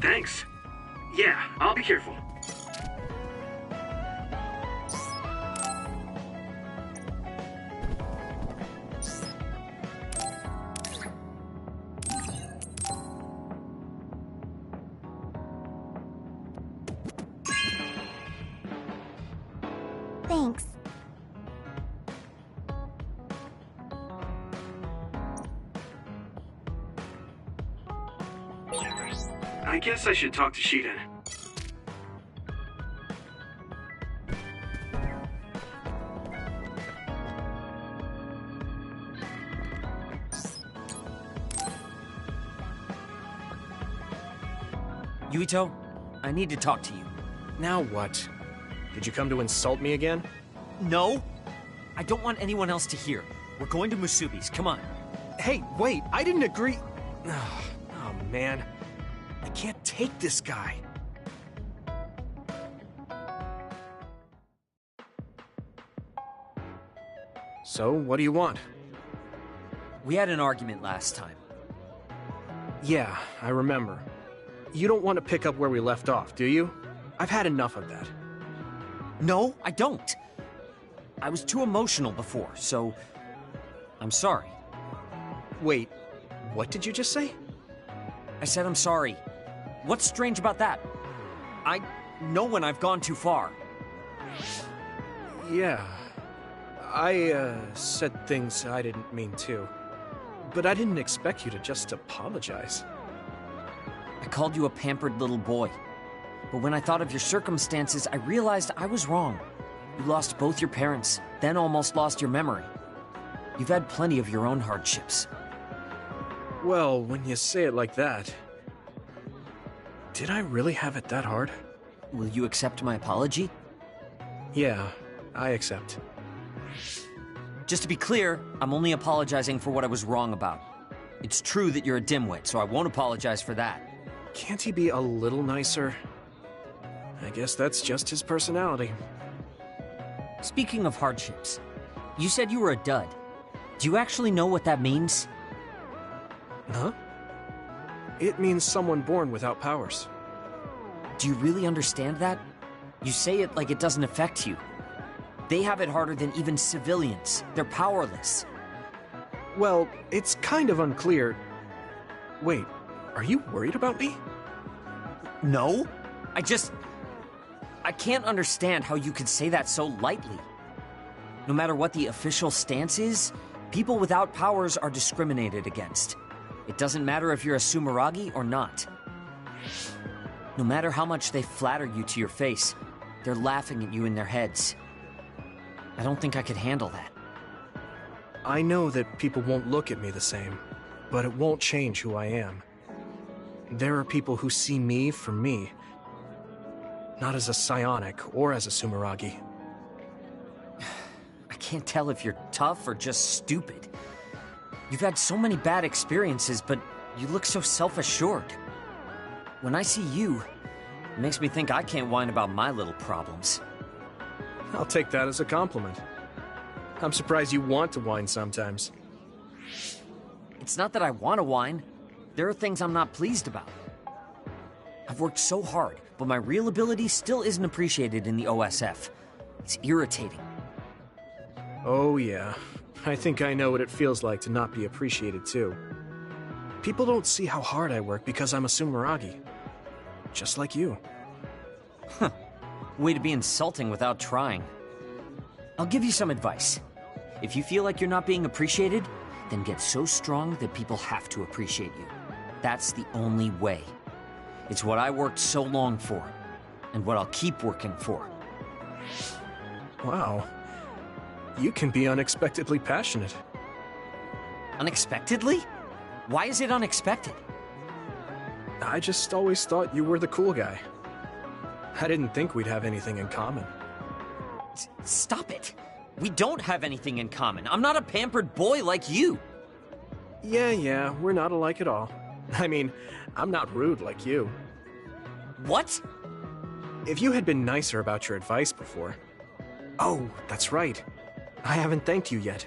Thanks. Yeah, I'll be careful. Thanks. I guess I should talk to Shiden. Yuito, I need to talk to you. Now what? Did you come to insult me again? No. I don't want anyone else to hear. We're going to Musubi's, come on. Hey, wait, I didn't agree. Oh, man. I can't take this guy. So, what do you want? We had an argument last time. Yeah, I remember. You don't want to pick up where we left off, do you? I've had enough of that. No, I don't. I was too emotional before, so I'm sorry. Wait, what did you just say? I said I'm sorry. What's strange about that? I know when I've gone too far. Yeah. I said things I didn't mean to. But I didn't expect you to just apologize. I called you a pampered little boy. But when I thought of your circumstances, I realized I was wrong. You lost both your parents, then almost lost your memory. You've had plenty of your own hardships. Well, when you say it like that... Did I really have it that hard? Will you accept my apology? Yeah, I accept. Just to be clear, I'm only apologizing for what I was wrong about. It's true that you're a dimwit, so I won't apologize for that. Can't he be a little nicer? I guess that's just his personality. Speaking of hardships, you said you were a dud. Do you actually know what that means? Huh? It means someone born without powers. Do you really understand that? You say it like it doesn't affect you. They have it harder than even civilians. They're powerless. Well, it's kind of unclear. Wait, are you worried about me? No. I can't understand how you could say that so lightly. No matter what the official stance is, people without powers are discriminated against. It doesn't matter if you're a Sumeragi or not. No matter how much they flatter you to your face, they're laughing at you in their heads. I don't think I could handle that. I know that people won't look at me the same, but it won't change who I am. There are people who see me for me, not as a psionic or as a Sumeragi. I can't tell if you're tough or just stupid. You've had so many bad experiences, but you look so self-assured. When I see you, it makes me think I can't whine about my little problems. I'll take that as a compliment. I'm surprised you want to whine sometimes. It's not that I want to whine. There are things I'm not pleased about. I've worked so hard, but my real ability still isn't appreciated in the OSF. It's irritating. Oh yeah, I think I know what it feels like to not be appreciated too. People don't see how hard I work because I'm a Sumeragi. Just like you. Huh. Way to be insulting without trying. I'll give you some advice. If you feel like you're not being appreciated, then get so strong that people have to appreciate you. That's the only way. It's what I worked so long for, and what I'll keep working for. Wow. You can be unexpectedly passionate. Unexpectedly? Why is it unexpected? I just always thought you were the cool guy. I didn't think we'd have anything in common. Stop it! We don't have anything in common. I'm not a pampered boy like you. Yeah, we're not alike at all. I mean, I'm not rude like you. What? If you had been nicer about your advice before... Oh, that's right. I haven't thanked you yet.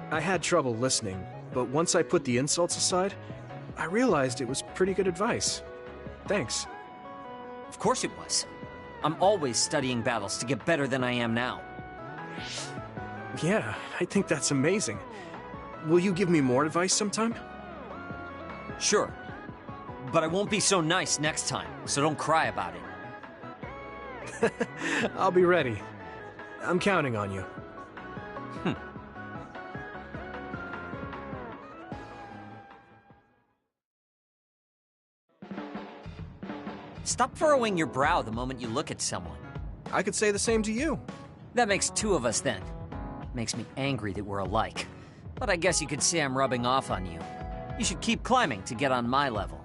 I had trouble listening, but once I put the insults aside, I realized it was pretty good advice. Thanks. Of course it was. I'm always studying battles to get better than I am now. Yeah, I think that's amazing. Will you give me more advice sometime? Sure. But I won't be so nice next time, so don't cry about it. I'll be ready. I'm counting on you. Stop furrowing your brow the moment you look at someone. I could say the same to you. That makes two of us then. Makes me angry that we're alike. But I guess you could say I'm rubbing off on you. You should keep climbing to get on my level.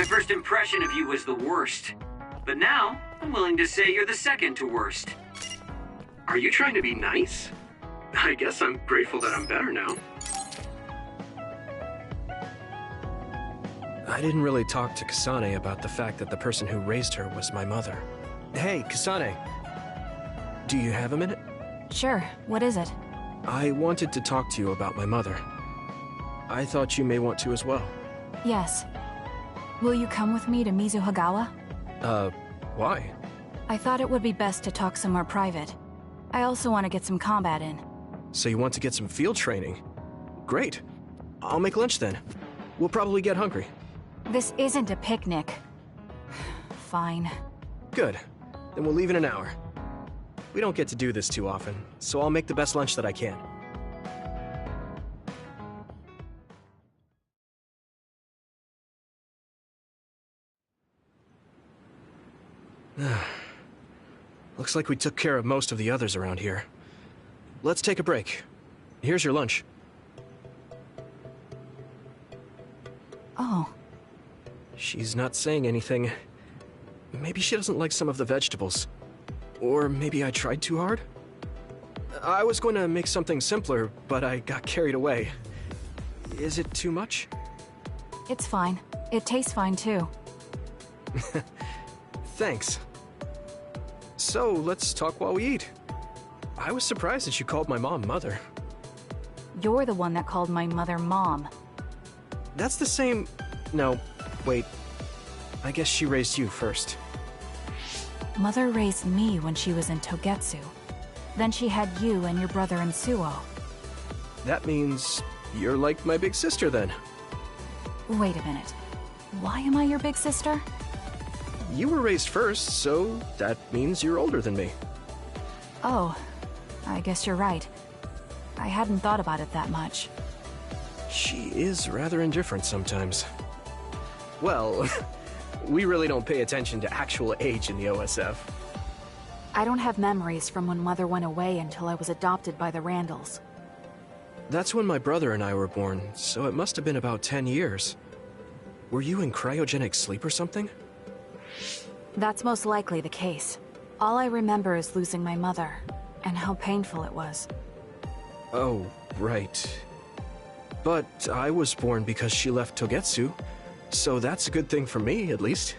My first impression of you was the worst. But now, I'm willing to say you're the second to worst. Are you trying to be nice? I guess I'm grateful that I'm better now. I didn't really talk to Kasane about the fact that the person who raised her was my mother. Hey, Kasane. Do you have a minute? Sure, what is it? I wanted to talk to you about my mother. I thought you may want to as well. Yes. Will you come with me to Mizuhagawa? Why? I thought it would be best to talk somewhere private. I also want to get some combat in. So you want to get some field training? Great. I'll make lunch then. We'll probably get hungry. This isn't a picnic. Fine. Good. Then we'll leave in an hour. We don't get to do this too often, so I'll make the best lunch that I can. Looks like we took care of most of the others around here. Let's take a break. Here's your lunch. Oh. She's not saying anything. Maybe she doesn't like some of the vegetables. Or maybe I tried too hard? I was going to make something simpler, but I got carried away. Is it too much? It's fine. It tastes fine too. Thanks. So, let's talk while we eat. I was surprised that you called my mom Mother. You're the one that called my mother Mom. That's the same... No, wait. I guess she raised you first. Mother raised me when she was in Togetsu. Then she had you and your brother in Suo. That means you're like my big sister then. Wait a minute. Why am I your big sister? You were raised first, so that means you're older than me. Oh, I guess you're right. I hadn't thought about it that much. She is rather indifferent sometimes. Well, we really don't pay attention to actual age in the OSF. I don't have memories from when Mother went away until I was adopted by the Randalls. That's when my brother and I were born, so it must have been about 10 years. Were you in cryogenic sleep or something? That's most likely the case. All I remember is losing my mother, and how painful it was. Oh, right. But I was born because she left Togetsu, so that's a good thing for me, at least.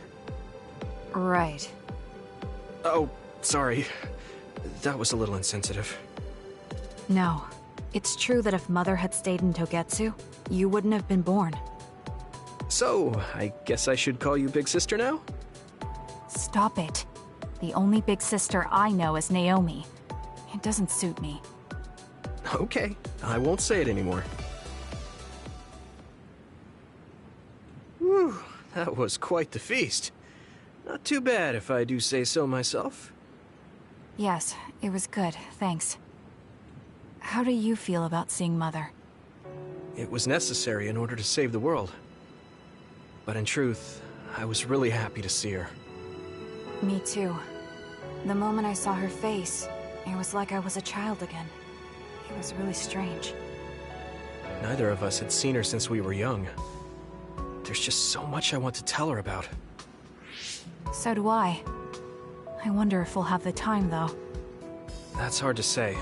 Right. Oh, sorry. That was a little insensitive. No. It's true that if Mother had stayed in Togetsu, you wouldn't have been born. So, I guess I should call you Big Sister now? Stop it. The only big sister I know is Naomi. It doesn't suit me. Okay, I won't say it anymore. Whew, that was quite the feast. Not too bad if I do say so myself. Yes, it was good, thanks. How do you feel about seeing Mother? It was necessary in order to save the world. But in truth, I was really happy to see her. Me too. The moment I saw her face, it was like I was a child again. It was really strange. Neither of us had seen her since we were young. There's just so much I want to tell her about. So do I. I wonder if we'll have the time, though. That's hard to say.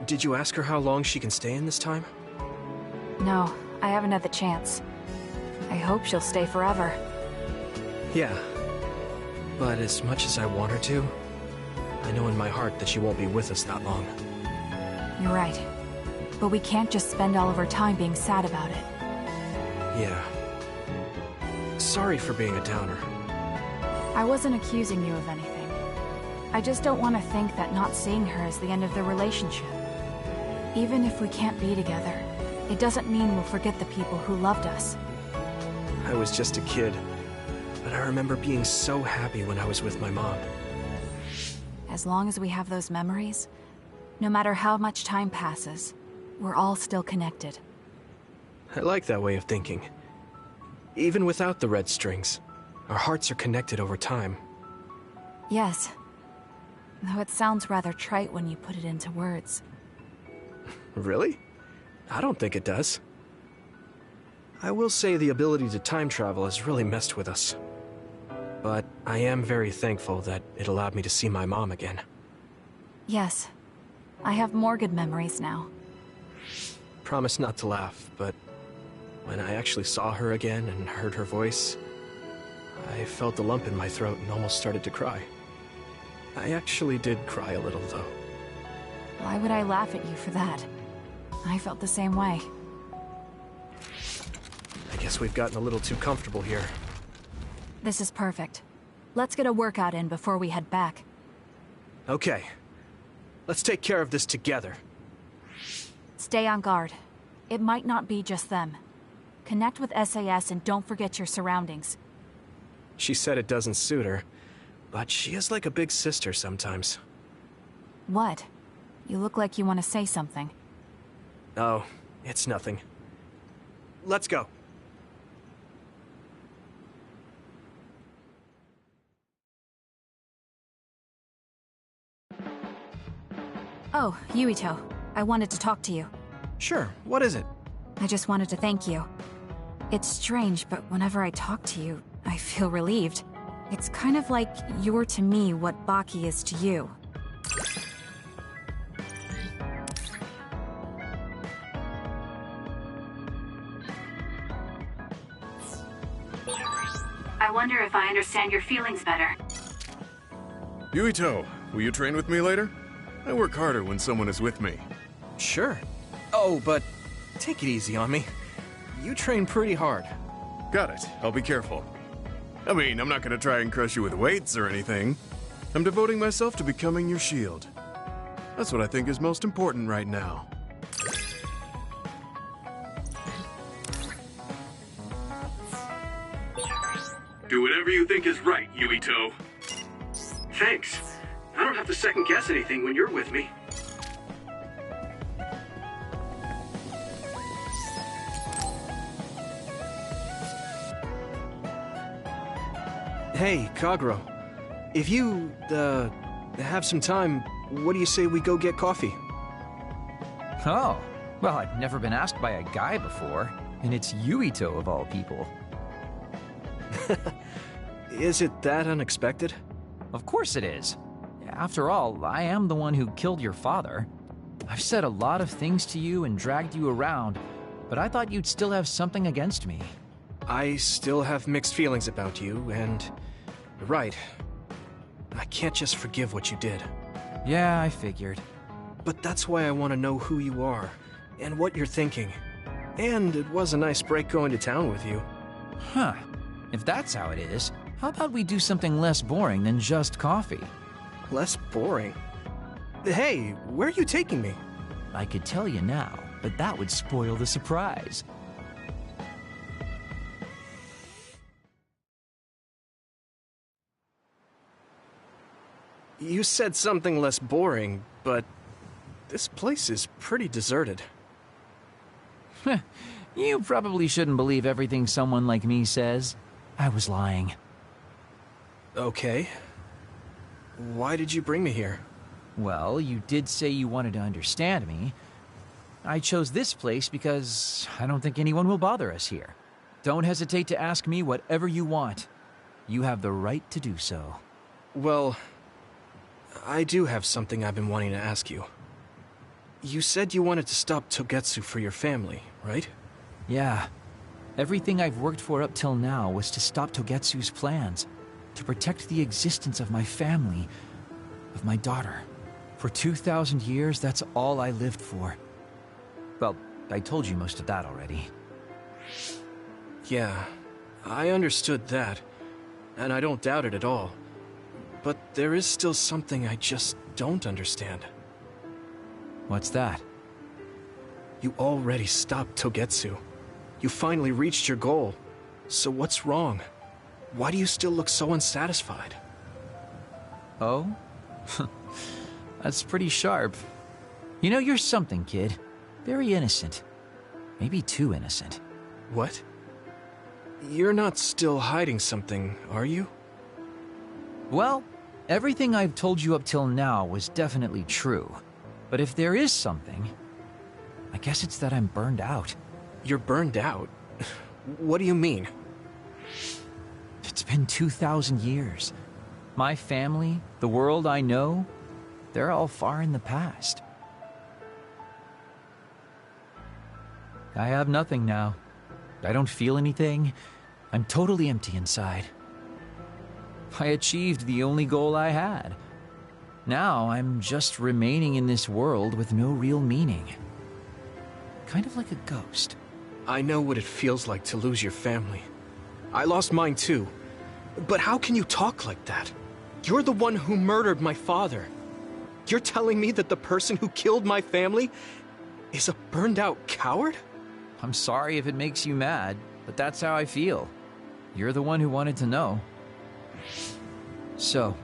Did you ask her how long she can stay in this time? No, I haven't had the chance. I hope she'll stay forever. Yeah. But as much as I want her to, I know in my heart that she won't be with us that long. You're right. But we can't just spend all of our time being sad about it. Yeah. Sorry for being a downer. I wasn't accusing you of anything. I just don't want to think that not seeing her is the end of the relationship. Even if we can't be together, it doesn't mean we'll forget the people who loved us. I was just a kid, but I remember being so happy when I was with my mom. As long as we have those memories, no matter how much time passes, we're all still connected. I like that way of thinking. Even without the red strings, our hearts are connected over time. Yes. Though it sounds rather trite when you put it into words. Really? I don't think it does. I will say the ability to time travel has really messed with us. But I am very thankful that it allowed me to see my mom again. Yes. I have more good memories now. Promise not to laugh, but when I actually saw her again and heard her voice, I felt a lump in my throat and almost started to cry. I actually did cry a little, though. Why would I laugh at you for that? I felt the same way. I guess we've gotten a little too comfortable here. This is perfect. Let's get a workout in before we head back. Okay. Let's take care of this together. Stay on guard. It might not be just them. Connect with SAS and don't forget your surroundings. She said it doesn't suit her, but she is like a big sister sometimes. What? You look like you want to say something. Oh, it's nothing. Let's go. Oh, Yuito. I wanted to talk to you. Sure, what is it? I just wanted to thank you. It's strange, but whenever I talk to you, I feel relieved. It's kind of like you're to me what Baki is to you. I wonder if I understand your feelings better. Yuito, will you train with me later? I work harder when someone is with me. Sure. Oh, but take it easy on me. You train pretty hard. Got it. I'll be careful. I mean, I'm not gonna try and crush you with weights or anything. I'm devoting myself to becoming your shield. That's what I think is most important right now. Do whatever you think is right, Yuito. Thanks. I don't have to second guess anything when you're with me. Hey, Kagero. If you, have some time, what do you say we go get coffee? Oh, well, I've never been asked by a guy before, and it's Yuito of all people. Is it that unexpected? Of course it is. After all, I am the one who killed your father. I've said a lot of things to you and dragged you around, but I thought you'd still have something against me. I still have mixed feelings about you, and you're right. I can't just forgive what you did. Yeah, I figured. But that's why I want to know who you are, and what you're thinking. And it was a nice break going to town with you. Huh. If that's how it is, how about we do something less boring than just coffee? Less boring? Hey, where are you taking me? I could tell you now, but that would spoil the surprise. You said something less boring, but this place is pretty deserted. You probably shouldn't believe everything someone like me says. I was lying. Okay. Why did you bring me here? Well, you did say you wanted to understand me. I chose this place because I don't think anyone will bother us here. Don't hesitate to ask me whatever you want. You have the right to do so. Well, I do have something I've been wanting to ask you. You said you wanted to stop Togetsu for your family, right? Yeah. Everything I've worked for up till now was to stop Togetsu's plans, to protect the existence of my family, of my daughter. For 2,000 years, that's all I lived for. Well, I told you most of that already. Yeah, I understood that, and I don't doubt it at all. But there is still something I just don't understand. What's that? You already stopped Togetsu. You finally reached your goal. So what's wrong? Why do you still look so unsatisfied? Oh? That's pretty sharp. You know, you're something, kid. Very innocent. Maybe too innocent. What? You're not still hiding something, are you? Well, everything I've told you up till now was definitely true. But if there is something, I guess it's that I'm burned out. You're burned out? What do you mean? It's been 2,000 years. My family, the world I know, they're all far in the past. I have nothing now. I don't feel anything. I'm totally empty inside. I achieved the only goal I had. Now I'm just remaining in this world with no real meaning. Kind of like a ghost. I know what it feels like to lose your family. I lost mine too. But how can you talk like that? You're the one who murdered my father. You're telling me that the person who killed my family is a burned-out coward? I'm sorry if it makes you mad, but that's how I feel. You're the one who wanted to know. So,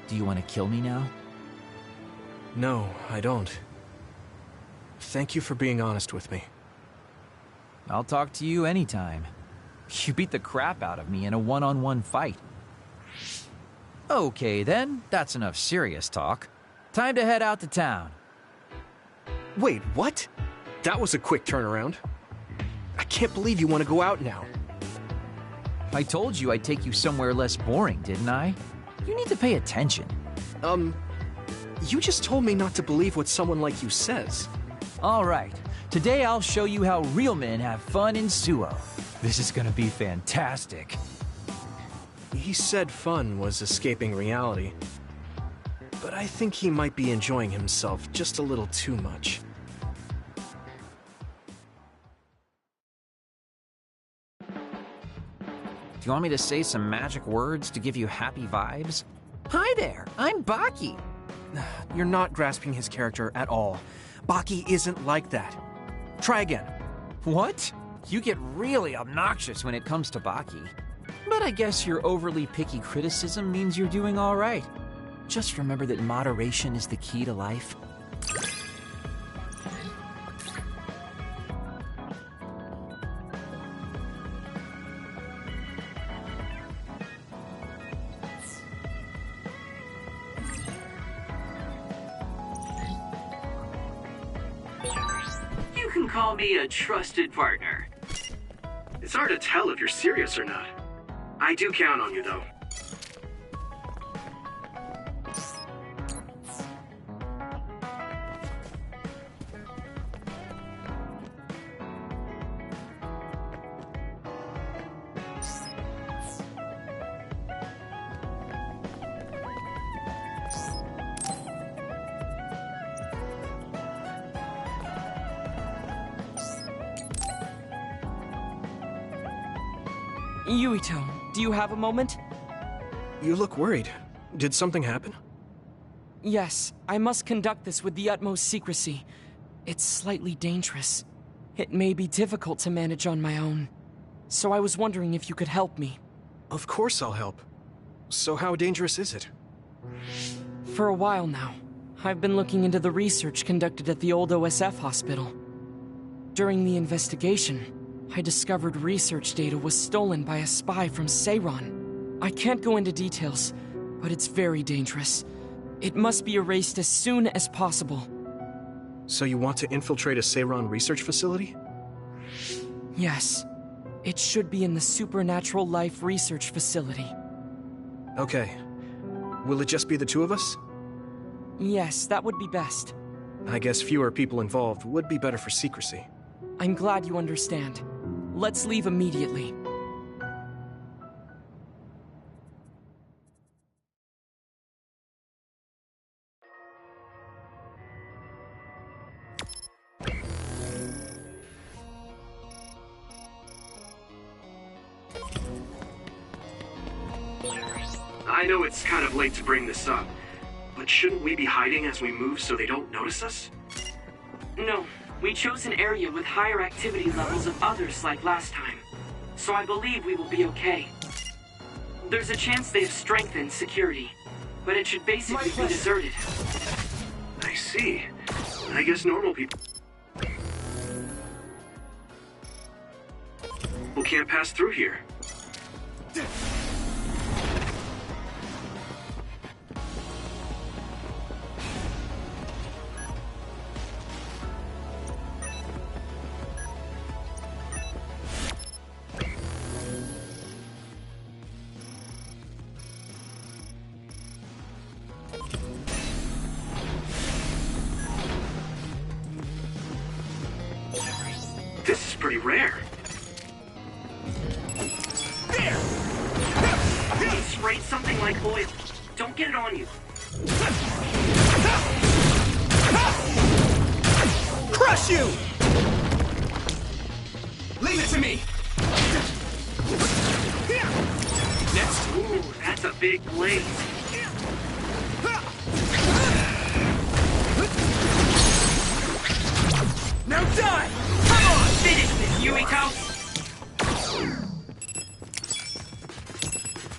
do you want to kill me now? No, I don't. Thank you for being honest with me. I'll talk to you anytime. You beat the crap out of me in a one-on-one fight. Okay then, that's enough serious talk. Time to head out to town. Wait, what? That was a quick turnaround. I can't believe you want to go out now. I told you I'd take you somewhere less boring, didn't I? You need to pay attention. You just told me not to believe what someone like you says. All right. Today I'll show you how real men have fun in Suo. This is gonna be fantastic. He said fun was escaping reality. But I think he might be enjoying himself just a little too much. Do you want me to say some magic words to give you happy vibes? Hi there, I'm Baki. You're not grasping his character at all. Baki isn't like that. Try again. What? You get really obnoxious when it comes to Baki. But I guess your overly picky criticism means you're doing all right. Just remember that moderation is the key to life. You can call me a trusted partner. It's hard to tell if you're serious or not. I do count on you, though. Yuito, do you have a moment? You look worried. Did something happen? Yes, I must conduct this with the utmost secrecy. It's slightly dangerous. It may be difficult to manage on my own. So I was wondering if you could help me. Of course I'll help. So how dangerous is it? For a while now, I've been looking into the research conducted at the old OSF hospital. During the investigation, I discovered research data was stolen by a spy from Seiron. I can't go into details, but it's very dangerous. It must be erased as soon as possible. So you want to infiltrate a Seiron research facility? Yes. It should be in the Supernatural Life Research Facility. Okay. Will it just be the two of us? Yes, that would be best. I guess fewer people involved would be better for secrecy. I'm glad you understand. Let's leave immediately. I know it's kind of late to bring this up, but shouldn't we be hiding as we move so they don't notice us? No, we chose an area with higher activity levels of others like last time, so I believe we will be okay. There's a chance they've strengthened security, but it should basically be deserted. I see. I guess normal people can't pass through here. rare. There! You sprayed something like oil. Don't get it on you. Crush you! Leave it to me! Next. Ooh, that's a big blaze. Now die! Come on! Finish this, Yuito!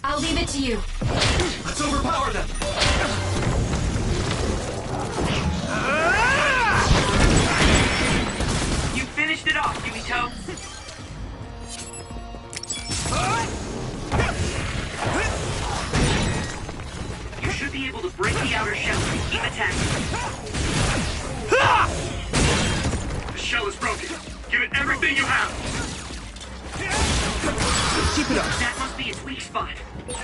I'll leave it to you. Let's overpower them! You finished it off, Yuito. You should be able to break the outer shell if you keep attacking. The shell is broken. Give it everything you have. Keep it up. That must be its weak spot.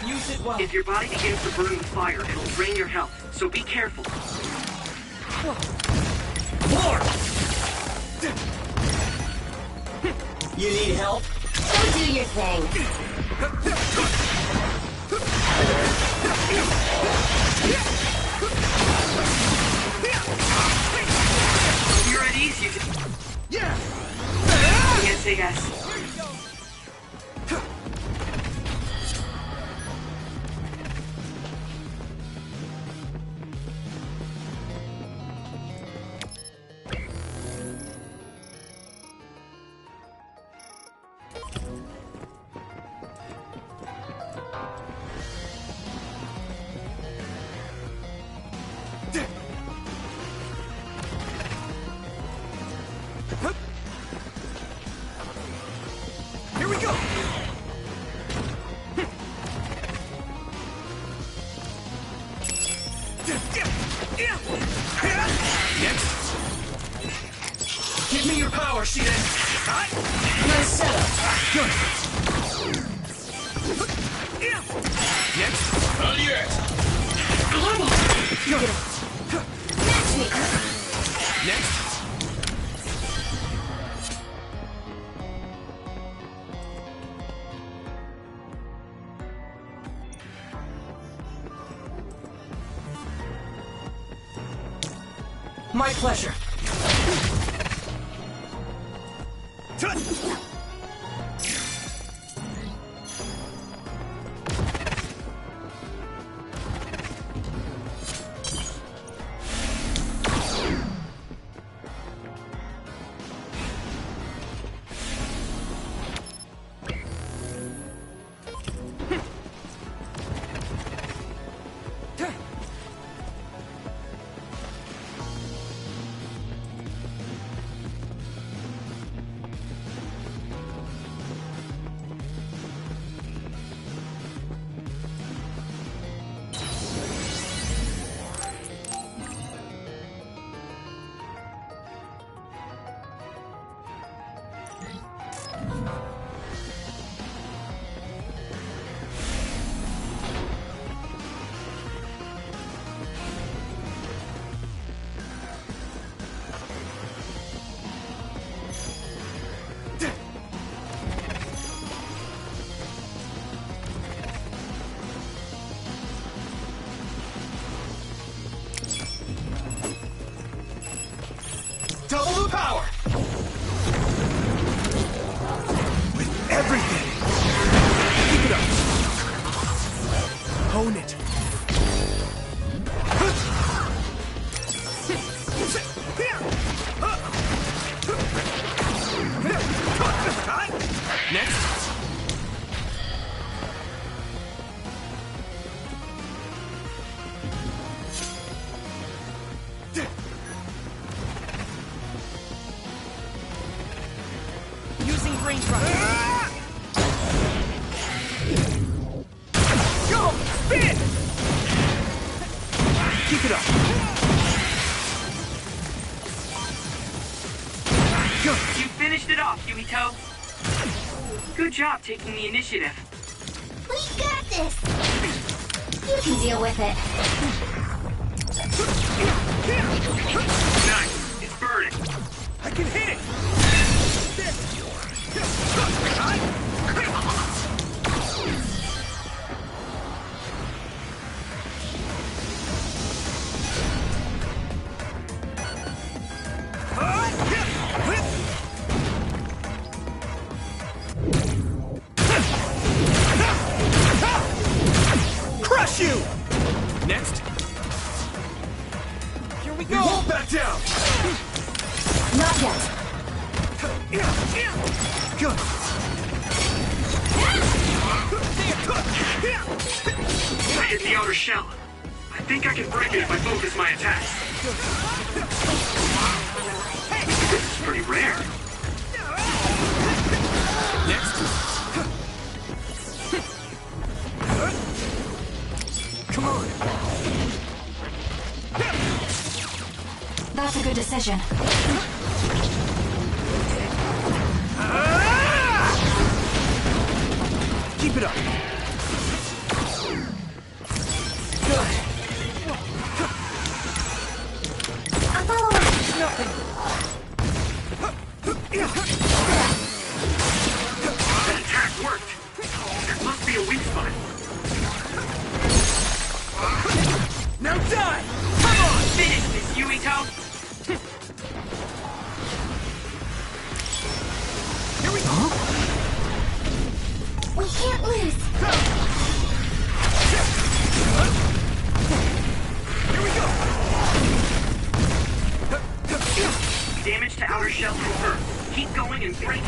Use it well. If your body begins to burn with fire, it'll drain your health, so be careful. More! You need help? Go do your thing. If you're at ease, you can... Yeah! Yes. Here we go! Next! Give me your power, Shiden! Nice setup! Good! Next! On your ass! Good! Next! My pleasure. Double the power! With everything! Keep it up! Hone it! Next! Using range runner. Go! Spin! Keep it up! Good! You finished it off, Yuito. Good job taking the initiative. We got this! You can deal with it. Nice. It's burning. I can hit it! Back down! Not yet. Good. I hit the outer shell. I think I can break it if I focus my attacks. This is pretty rare. Next. Come on. That's a good decision. Keep it up. Good. I'll follow up. Nothing. That attack worked. There must be a weak spot. Now die! Come on! Finish this, Yuito! Here we go! We can't lose. Here we go! Damage to outer shell confirmed. Keep going and break it.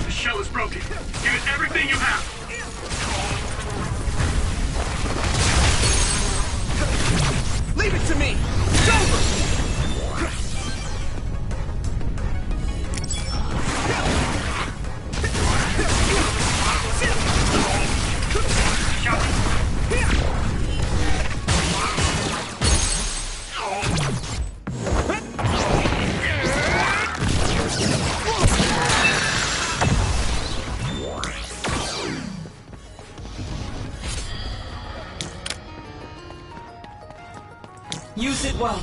The shell is broken. Give it everything you have. Leave it to me! It's over! Use it well.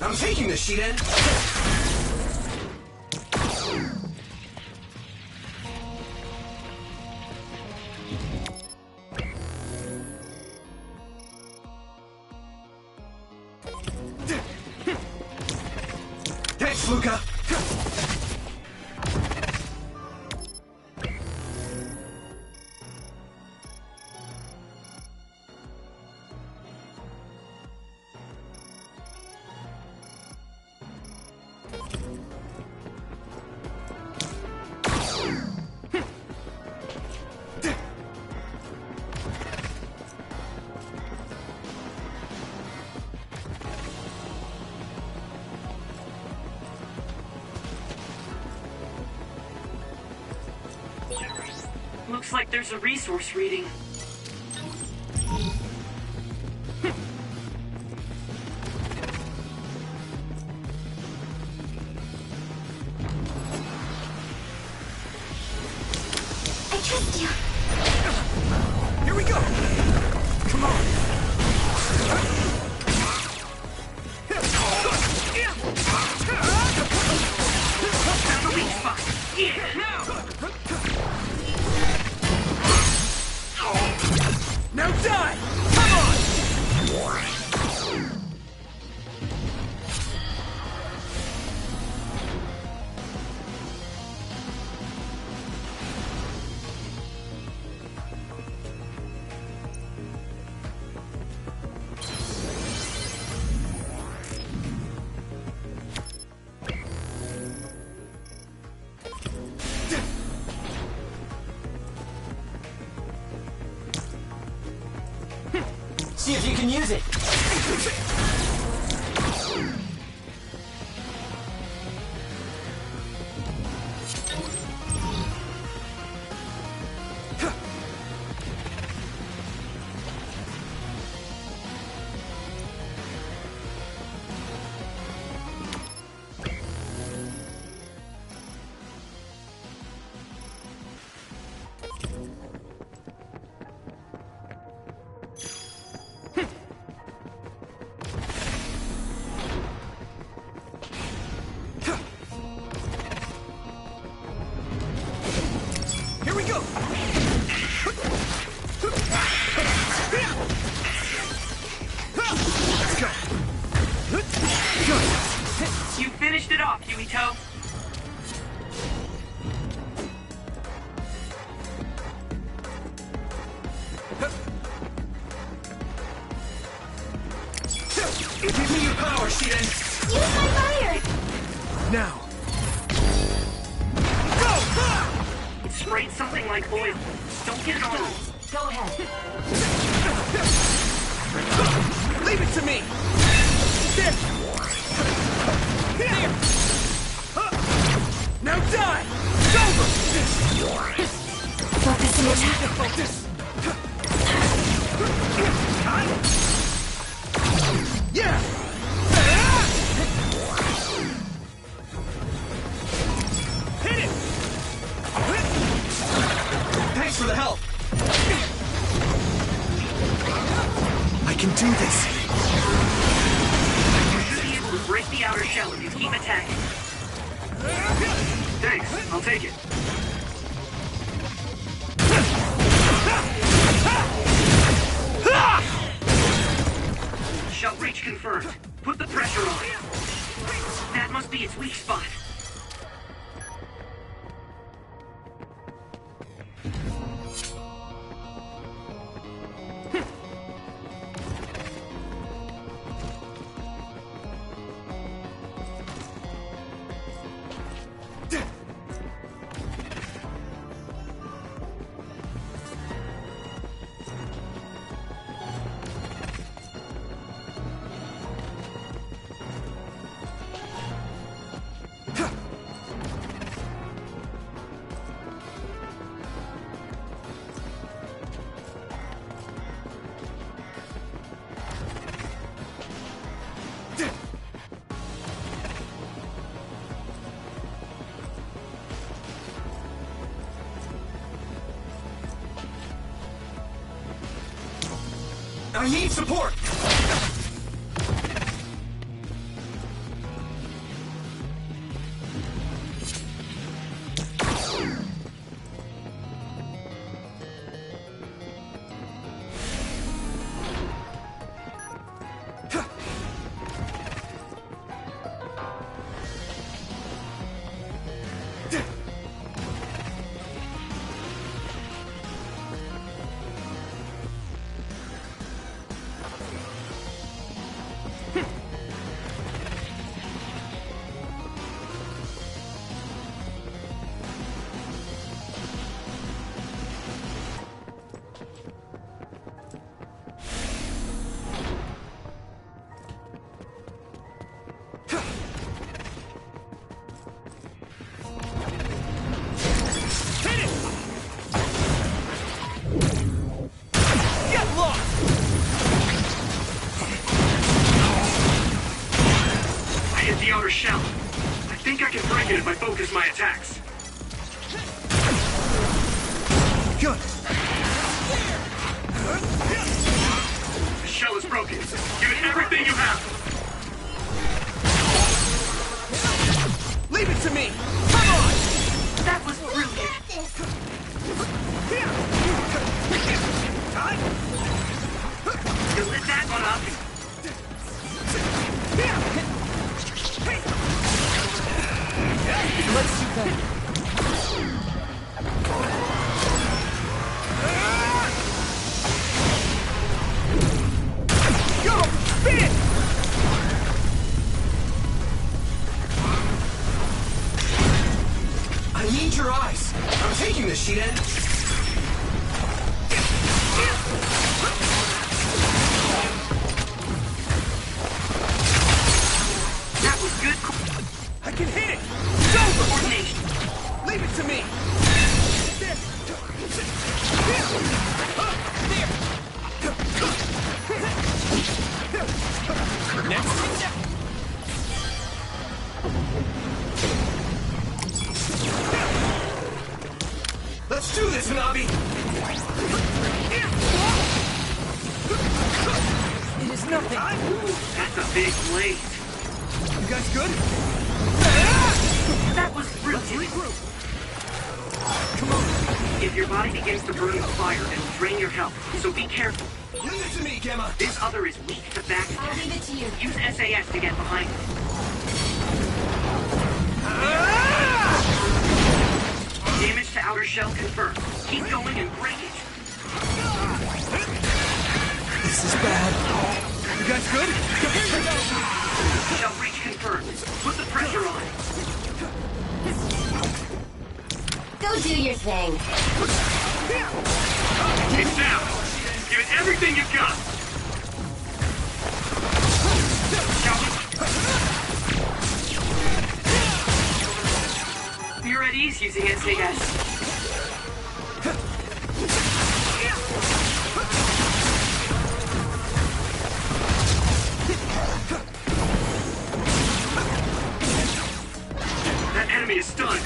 I'm taking this, Shiden! Thanks, Luca! Looks like there's a resource reading. I trust you. Here we go! Come on! Found the weak spot. Yeah! Now die! Come on! See if you can use it. You finished it off, Yuito. Give me your power, Shiden! Use my fire! Now! Go! It sprayed something like oil. Don't get it on. Go ahead. Leave it to me! Now die! It's over! Focusing attack. Focus! Yeah! Hit it! Thanks for the help! I can do this! You should be able to break the outer shell if you keep attacking. Thanks, I'll take it. Shell breach confirmed. Put the pressure on. That must be its weak spot. I need support! The outer shell. I think I can break it if I focus my attacks. Good. The shell is broken. Give it everything you have. Leave it to me. Come on. That was brilliant. You lit that one up. Let's see that. Go! Spin! I need your eyes. I'm taking this, Shiden. That was good. I can hit it! It's over! Coordination. Leave it to me! Next. Let's do this, Nabi! It is nothing. That's a big blade. You guys good? That was brilliant. Come on. If your body begins to burn with fire, it'll drain your health, so be careful. Leave it to me, Gemma. This other is weak to back. I'll leave it to you. Use SAS to get behind it. Damage to outer shell confirmed. Keep going and break it. This is bad. You guys good? Shell breach confirmed. Put the pressure on. Go do your thing. It's down. Give it everything you've got. You're at ease using SAS. That enemy is stunned.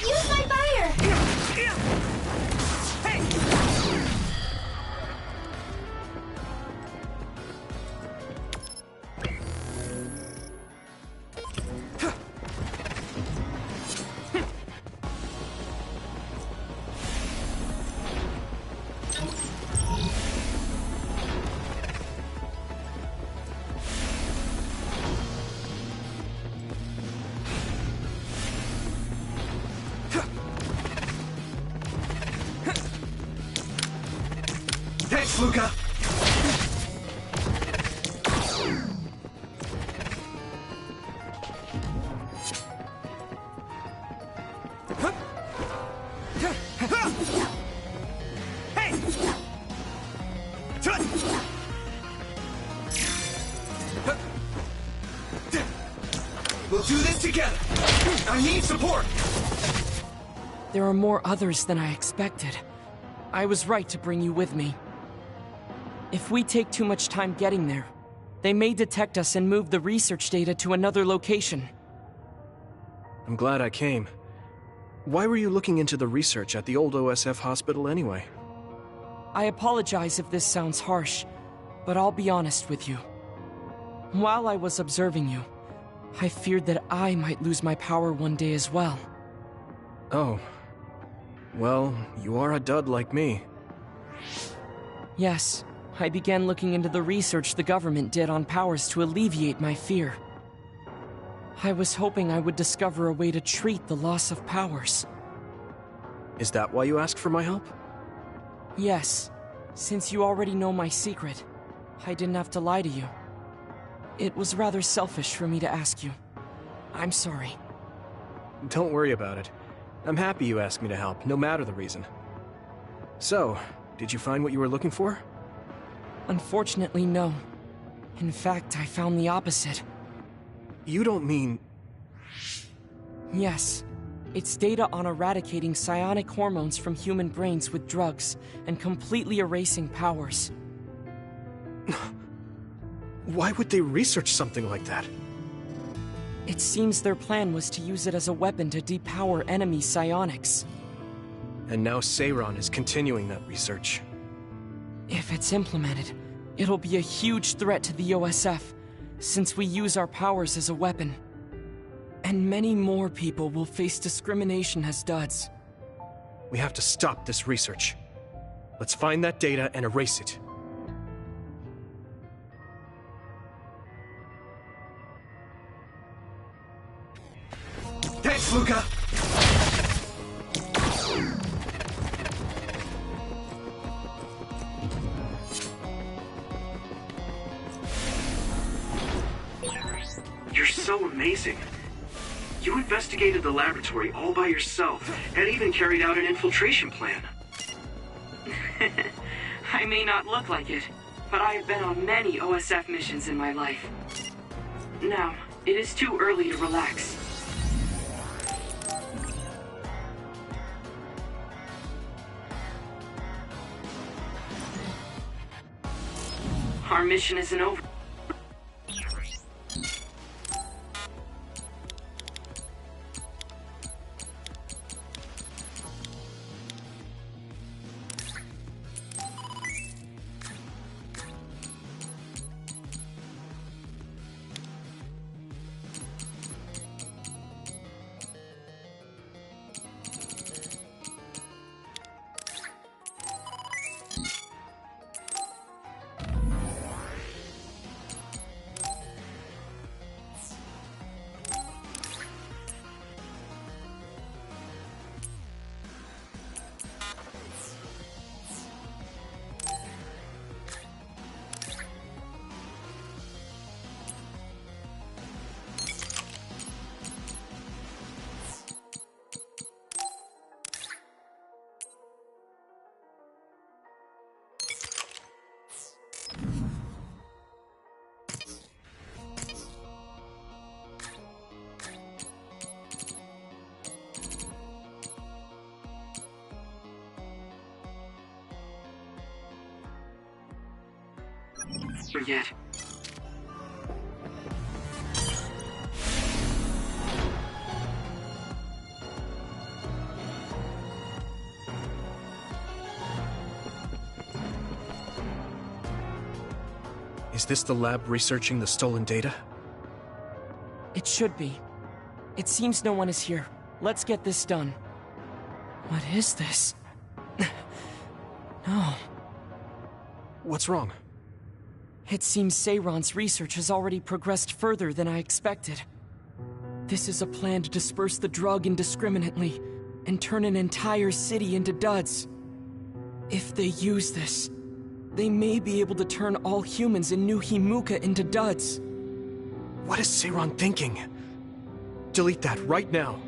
Use my fire! Thanks, Luca! We'll do this together! I need support! There are more others than I expected. I was right to bring you with me. If we take too much time getting there, they may detect us and move the research data to another location. I'm glad I came. Why were you looking into the research at the old OSF hospital anyway? I apologize if this sounds harsh, but I'll be honest with you. While I was observing you, I feared that I might lose my power one day as well. Oh. Well, you are a dud like me. Yes, I began looking into the research the government did on powers to alleviate my fear. I was hoping I would discover a way to treat the loss of powers. Is that why you asked for my help? Yes, since you already know my secret, I didn't have to lie to you. It was rather selfish for me to ask you. I'm sorry. Don't worry about it. I'm happy you asked me to help, no matter the reason. So, did you find what you were looking for? Unfortunately, no. In fact, I found the opposite. You don't mean... Yes. It's data on eradicating psionic hormones from human brains with drugs, and completely erasing powers. Why would they research something like that? It seems their plan was to use it as a weapon to depower enemy psionics. And now Seiron is continuing that research. If it's implemented, it'll be a huge threat to the OSF, since we use our powers as a weapon. And many more people will face discrimination as duds. We have to stop this research. Let's find that data and erase it. Thanks, Luca! You're so amazing. You investigated the laboratory all by yourself, and even carried out an infiltration plan. I may not look like it, but I have been on many OSF missions in my life. Now, it is too early to relax. Our mission isn't over. Or yet. Is this the lab researching the stolen data? It should be. It seems no one is here. Let's get this done. What is this? No. What's wrong? It seems Seiron's research has already progressed further than I expected. This is a plan to disperse the drug indiscriminately and turn an entire city into duds. If they use this, they may be able to turn all humans in New Himuka into duds. What is Seiron thinking? Delete that right now.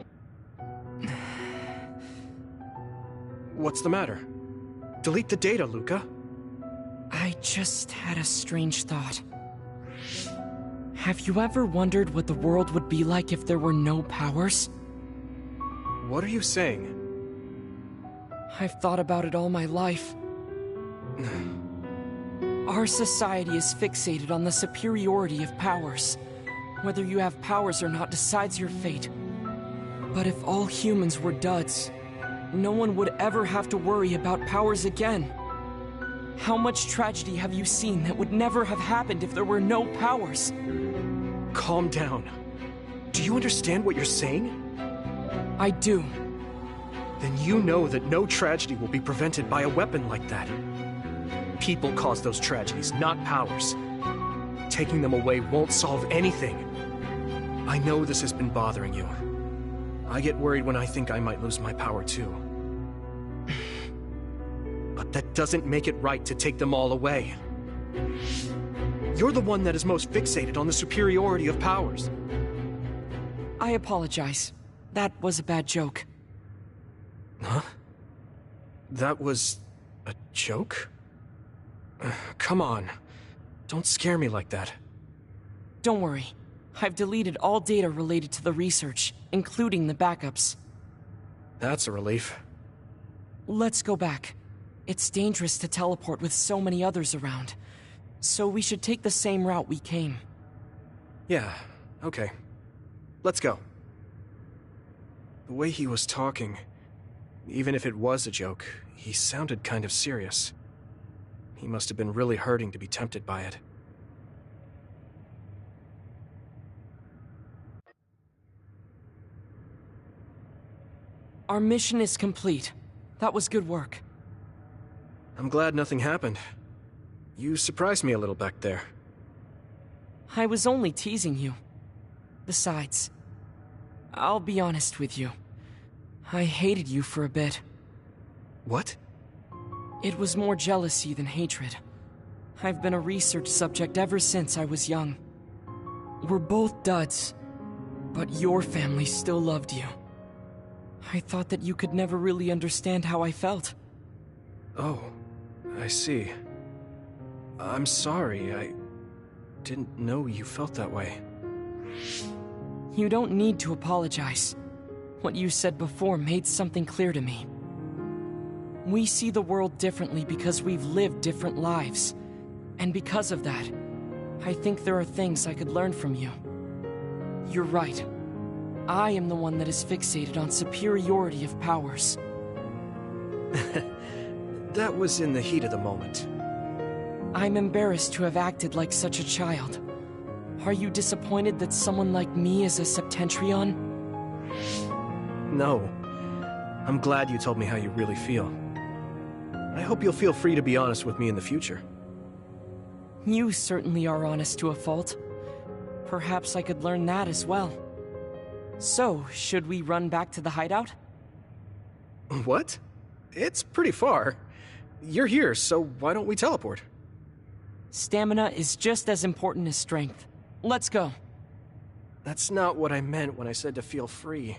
What's the matter? Delete the data, Luca. I just had a strange thought. Have you ever wondered what the world would be like if there were no powers? What are you saying? I've thought about it all my life. Our society is fixated on the superiority of powers. Whether you have powers or not decides your fate. But if all humans were duds, no one would ever have to worry about powers again. How much tragedy have you seen that would never have happened if there were no powers? Calm down. Do you understand what you're saying? I do. Then you know that no tragedy will be prevented by a weapon like that. People cause those tragedies, not powers. Taking them away won't solve anything. I know this has been bothering you. I get worried when I think I might lose my power too. But that doesn't make it right to take them all away. You're the one that is most fixated on the superiority of powers. I apologize. That was a bad joke. Huh? That was a joke? Come on. Don't scare me like that. Don't worry. I've deleted all data related to the research, including the backups. That's a relief. Let's go back. It's dangerous to teleport with so many others around. So we should take the same route we came. Yeah, okay. Let's go. The way he was talking, even if it was a joke, he sounded kind of serious. He must have been really hurting to be tempted by it. Our mission is complete. That was good work. I'm glad nothing happened. You surprised me a little back there. I was only teasing you. Besides, I'll be honest with you. I hated you for a bit. What? It was more jealousy than hatred. I've been a research subject ever since I was young. We're both duds, but your family still loved you. I thought that you could never really understand how I felt. Oh, I see. I'm sorry, I didn't know you felt that way. You don't need to apologize. What you said before made something clear to me. We see the world differently because we've lived different lives. And because of that, I think there are things I could learn from you. You're right. I am the one that is fixated on superiority of powers. That was in the heat of the moment. I'm embarrassed to have acted like such a child. Are you disappointed that someone like me is a Septentrion? No. I'm glad you told me how you really feel. I hope you'll feel free to be honest with me in the future. You certainly are honest to a fault. Perhaps I could learn that as well. So, should we run back to the hideout? What? It's pretty far. You're here, so why don't we teleport? Stamina is just as important as strength. Let's go. That's not what I meant when I said to feel free.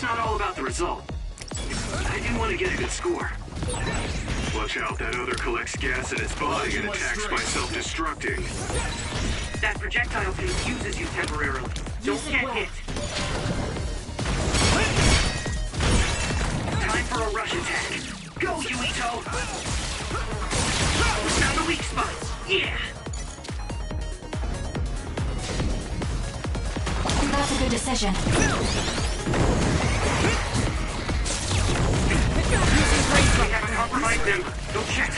not all about the result. I do want to get a good score. Watch out, that other collects gas in its body and attacks by self-destructing. That projectile confuses you temporarily. Don't get hit. Time for a rush attack. Go, Yuito! Found the weak spot. Yeah! That's a good decision. We have a compromised member. Go check.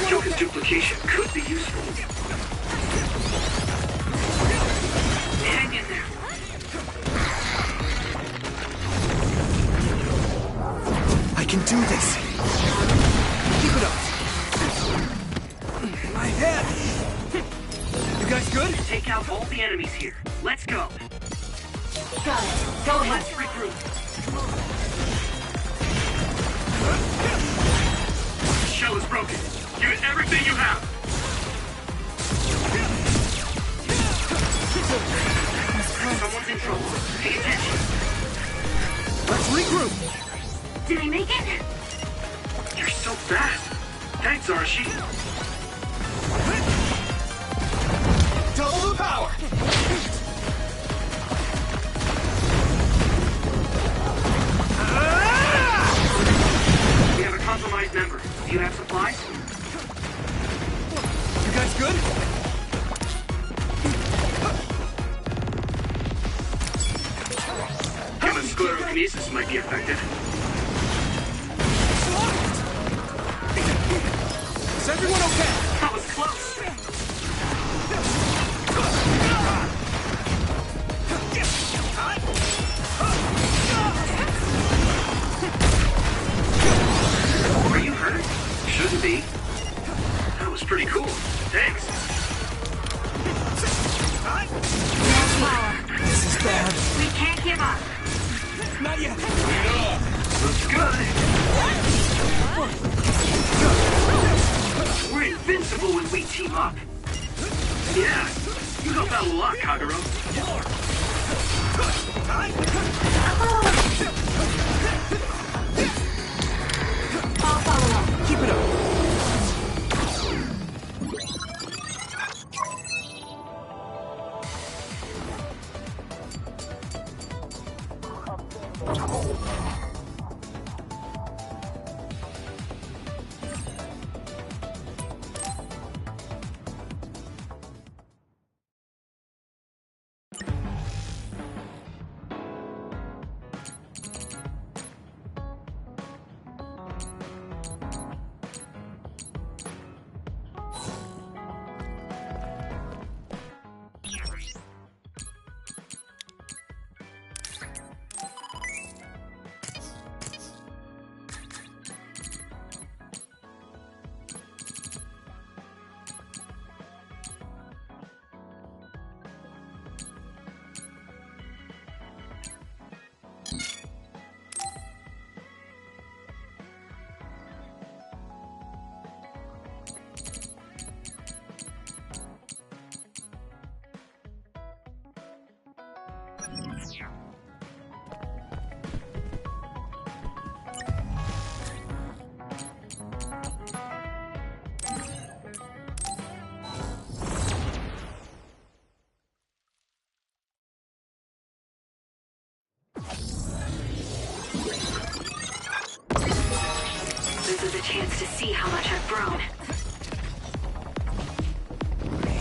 Joker's duplication could be useful. Hang in there. I can do this. Keep it up. My head. You guys good? Take out all the enemies here. Let's go. Got it. Go ahead. Let's regroup. The shell is broken. Give it everything you have. Someone's in trouble. Pay attention. Let's regroup. Did I make it? You're so fast. Thanks, Arashi. Double the power. We have a compromised member. Do you have supplies? You guys good? Human sclerokinesis might be effective. Is everyone okay? That was close. Are you hurt? Shouldn't be. That was pretty cool. Thanks. This is bad. We can't give up. Not yet. Looks good. We're invincible when we team up. Yeah, you help out a lot, Kagero. I'll follow up. Keep it up. This is a chance to see how much I've grown.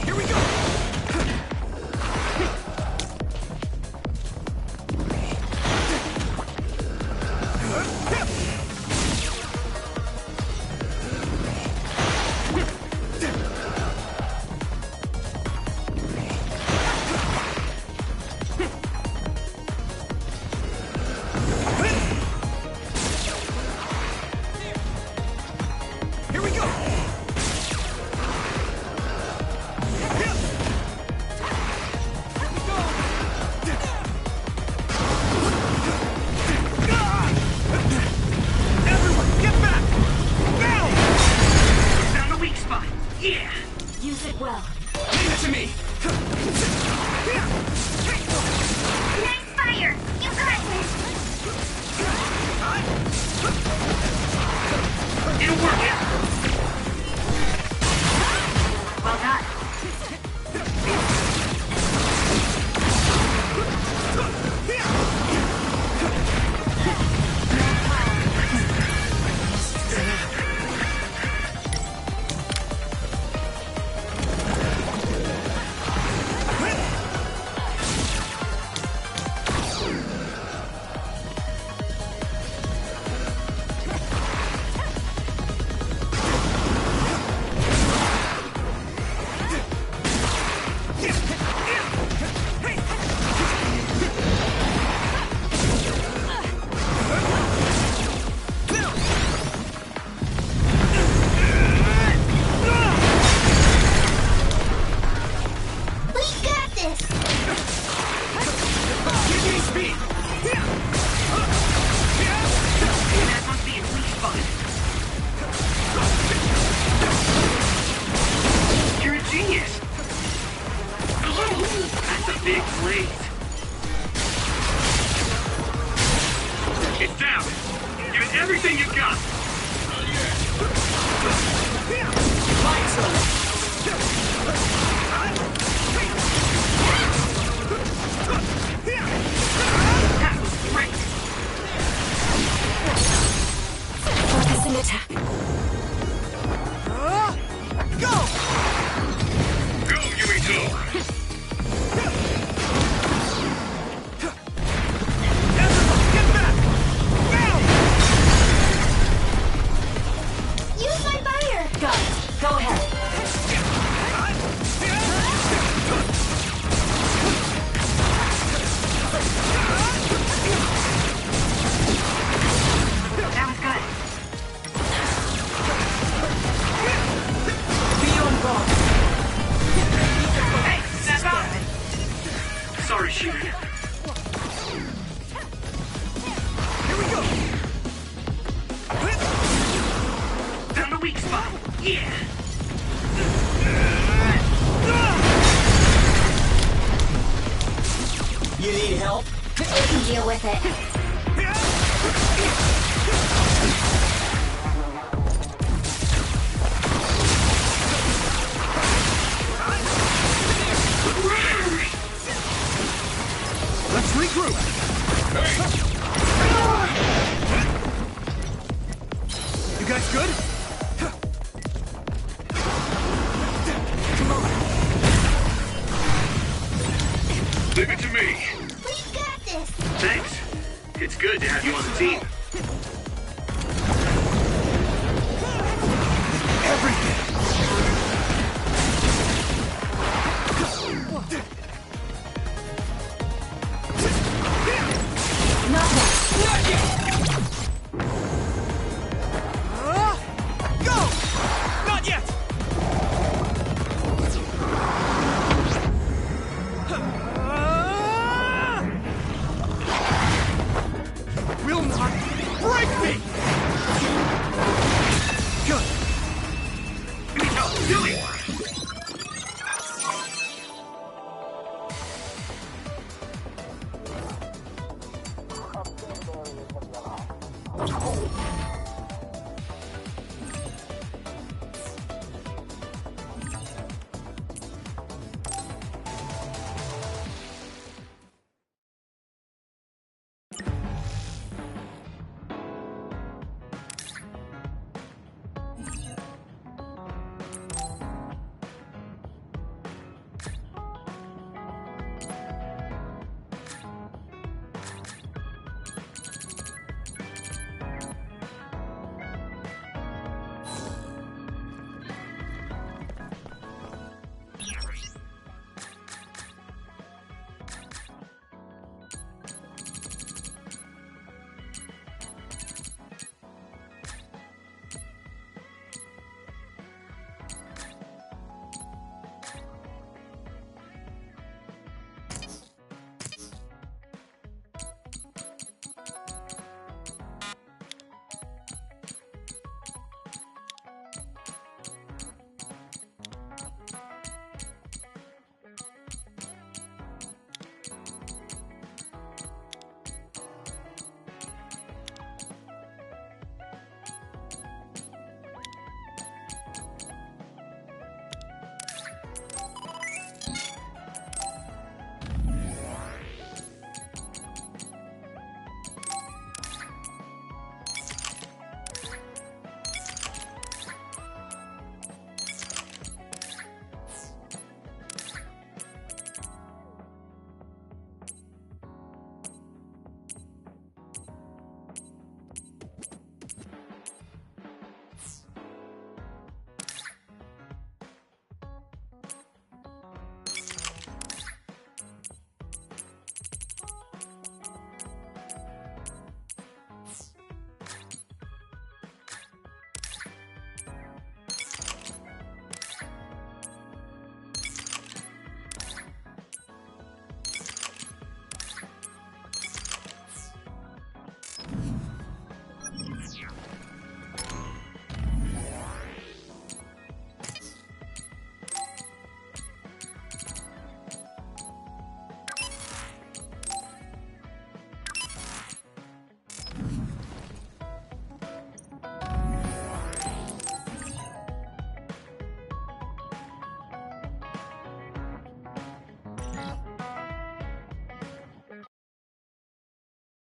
Here we go. Here we go. Well done. It's down. Give it everything you've got. That was great. Focusing attack. Go, Yuito! Go ahead. That was good. Be on guard. Hey, step out! Sorry, Shiri. Here we go! Found a weak spot. Yeah. You need help? We can deal with it. Let's regroup. You guys good? Leave it to me. We got this. Thanks. It's good to have you on the team.